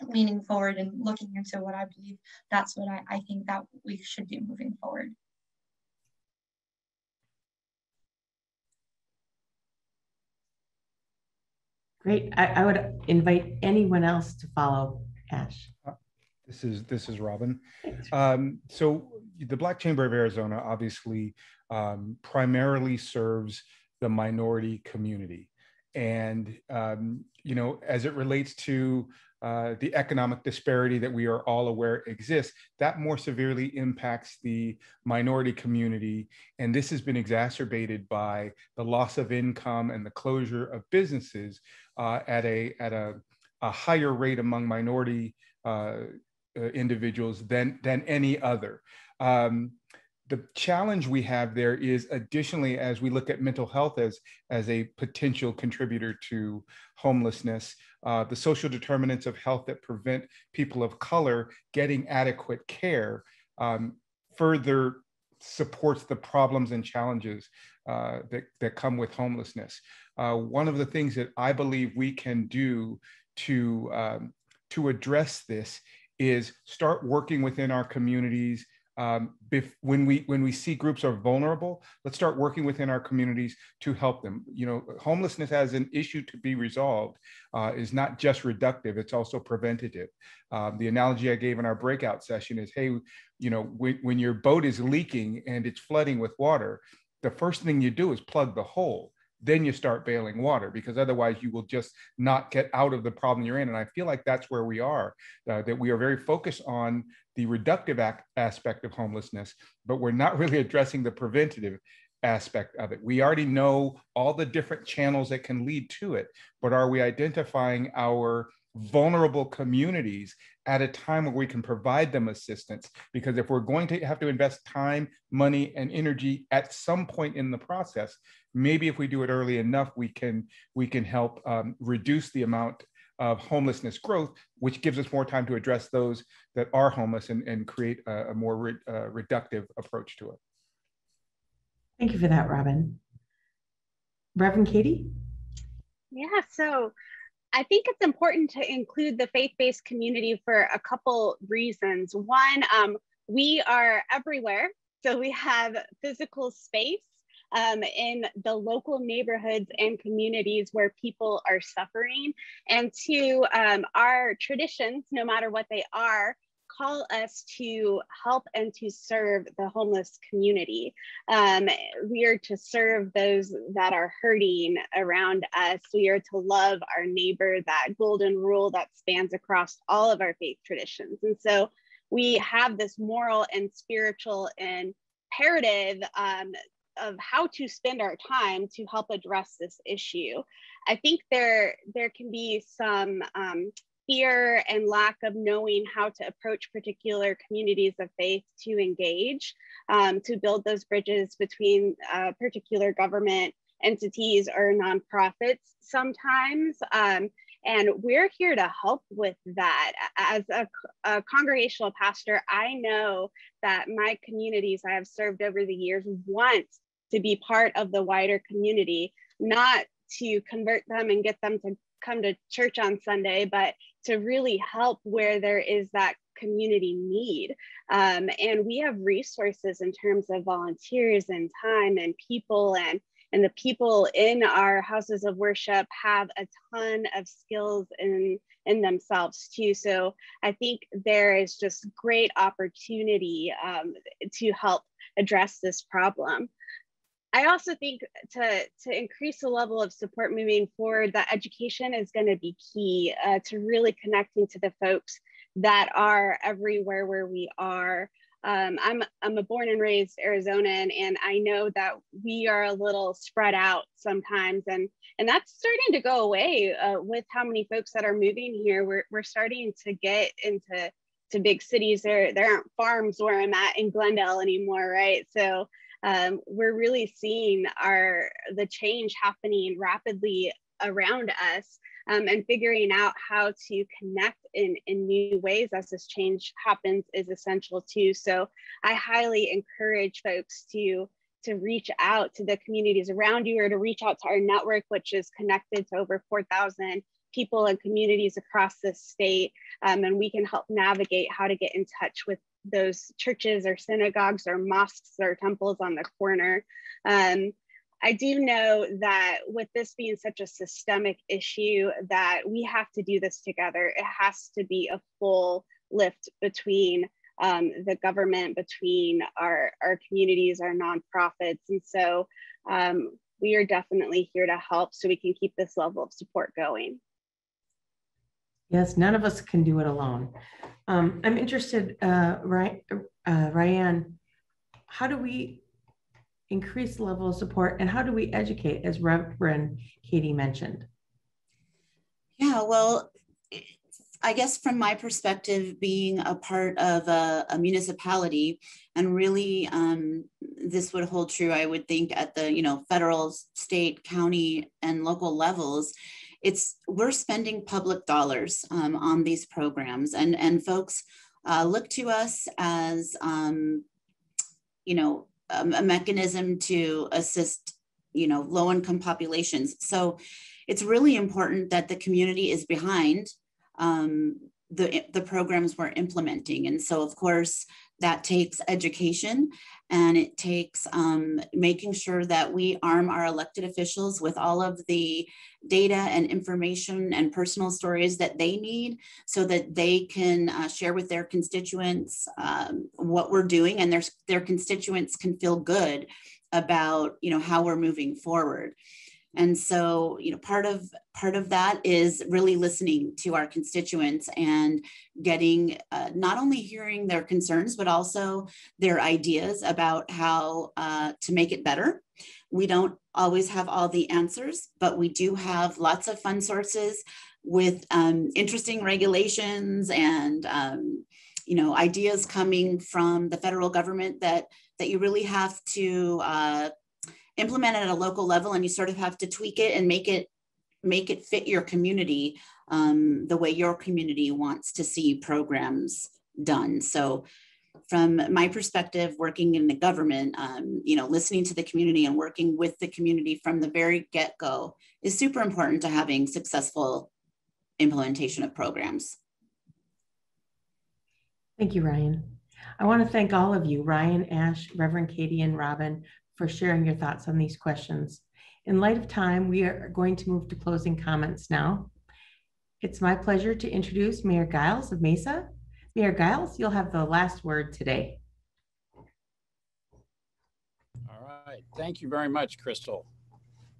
leaning forward and looking into what I believe, that's what I think that we should do moving forward. Great. I would invite anyone else to follow Ash. This is Robin. So the Black Chamber of Arizona obviously primarily serves the minority community. And, you know, as it relates to the economic disparity that we are all aware exists, that more severely impacts the minority community. And this has been exacerbated by the loss of income and the closure of businesses at a higher rate among minority individuals than any other. The challenge we have there is additionally, as we look at mental health as a potential contributor to homelessness, the social determinants of health that prevent people of color getting adequate care further supports the problems and challenges that come with homelessness. One of the things that I believe we can do to address this is start working within our communities. When we see groups are vulnerable, let's start working within our communities to help them. You know, homelessness as an issue to be resolved is not just reductive, it's also preventative. The analogy I gave in our breakout session is, hey, you know, when your boat is leaking and it's flooding with water, the first thing you do is plug the hole. Then you start bailing water, because otherwise you will just not get out of the problem you're in. And I feel like that's where we are, that we are very focused on the reductive aspect of homelessness, but we're not really addressing the preventative aspect of it. We already know all the different channels that can lead to it, but are we identifying our vulnerable communities at a time where we can provide them assistance? Because if we're going to have to invest time, money, and energy at some point in the process, maybe if we do it early enough, we can help reduce the amount of homelessness growth, which gives us more time to address those that are homeless and create a more reductive approach to it. Thank you for that, Robin. Reverend Katie? Yeah, so I think it's important to include the faith-based community for a couple reasons. One, we are everywhere. So we have physical space in the local neighborhoods and communities where people are suffering. And two, our traditions, no matter what they are, call us to help and to serve the homeless community. We are to serve those that are hurting around us. We are to love our neighbor, that golden rule that spans across all of our faith traditions. And so we have this moral and spiritual imperative of how to spend our time to help address this issue. I think there can be some fear and lack of knowing how to approach particular communities of faith to engage, to build those bridges between particular government entities or nonprofits sometimes. And we're here to help with that. As a congregational pastor, I know that my communities I have served over the years want to be part of the wider community, not to convert them and get them to come to church on Sunday, but to really help where there is that community need. And we have resources in terms of volunteers and time and people, and the people in our houses of worship have a ton of skills in themselves too. So I think there is just great opportunity to help address this problem. I also think to increase the level of support moving forward, that education is going to be key to really connecting to the folks that are everywhere where we are. I'm a born and raised Arizonan, and I know that we are a little spread out sometimes, and that's starting to go away with how many folks that are moving here. We're starting to get into big cities. There aren't farms where I'm at in Glendale anymore, right? So we're really seeing the change happening rapidly around us, and figuring out how to connect in new ways as this change happens is essential too. So I highly encourage folks to reach out to the communities around you, or to reach out to our network, which is connected to over 4,000 people and communities across the state. And we can help navigate how to get in touch with those churches or synagogues or mosques or temples on the corner. I do know that with this being such a systemic issue, that we have to do this together. It has to be a full lift between the government, between our communities, our nonprofits. And so we are definitely here to help so we can keep this level of support going. Yes, none of us can do it alone. I'm interested, Ryan, how do we increase the level of support, and how do we educate, as Reverend Katie mentioned? Yeah, well, I guess from my perspective, being a part of a municipality, and really this would hold true, I would think, at the federal, state, county, and local levels, we're spending public dollars on these programs, and folks look to us as a mechanism to assist low-income populations. So it's really important that the community is behind the programs we're implementing. And so, of course, that takes education, and it takes making sure that we arm our elected officials with all of the data and information and personal stories that they need, so that they can share with their constituents what we're doing, and their constituents can feel good about how we're moving forward. And so, part of that is really listening to our constituents and getting, not only hearing their concerns, but also their ideas about how to make it better. We don't always have all the answers, but we do have lots of fun sources with interesting regulations and, ideas coming from the federal government that you really have to implement at a local level, and you sort of have to tweak it and make it fit your community the way your community wants to see programs done. So from my perspective, working in the government, listening to the community and working with the community from the very get-go is super important to having successful implementation of programs. Thank you, Ryan. I want to thank all of you, Ryan, Ash, Reverend Katie, and Robin, for sharing your thoughts on these questions. In light of time, we are going to move to closing comments now. It's my pleasure to introduce Mayor Giles of Mesa. Mayor Giles, you'll have the last word today. All right, thank you very much, Crystal.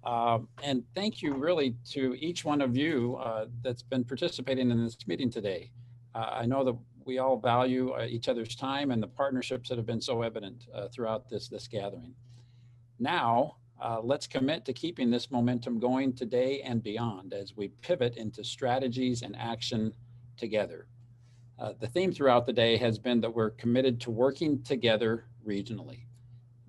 And thank you really to each one of you that's been participating in this meeting today. I know that we all value each other's time and the partnerships that have been so evident throughout this gathering. Now, let's commit to keeping this momentum going today and beyond as we pivot into strategies and action together. The theme throughout the day has been that we're committed to working together regionally.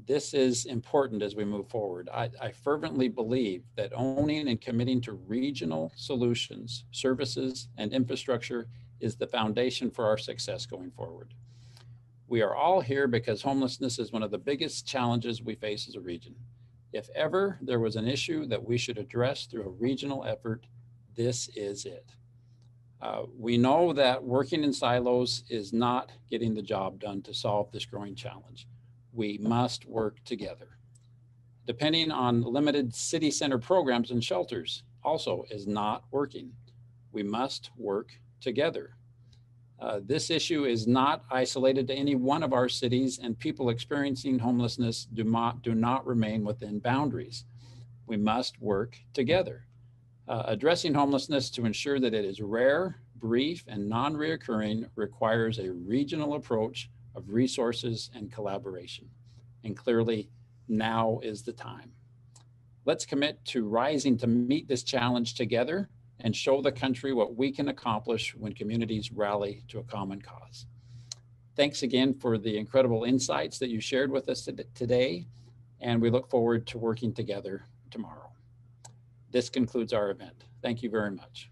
This is important as we move forward. I fervently believe that owning and committing to regional solutions, services, and infrastructure is the foundation for our success going forward. We are all here because homelessness is one of the biggest challenges we face as a region. If ever there was an issue that we should address through a regional effort, this is it. We know that working in silos is not getting the job done to solve this growing challenge. We must work together. Depending on limited city center programs and shelters also is not working. We must work together. This issue is not isolated to any one of our cities, and people experiencing homelessness do not remain within boundaries. We must work together. Addressing homelessness to ensure that it is rare, brief, and non-reoccurring requires a regional approach of resources and collaboration. And clearly, now is the time. Let's commit to rising to meet this challenge together and show the country what we can accomplish when communities rally to a common cause. Thanks again for the incredible insights that you shared with us today, and we look forward to working together tomorrow. This concludes our event. Thank you very much.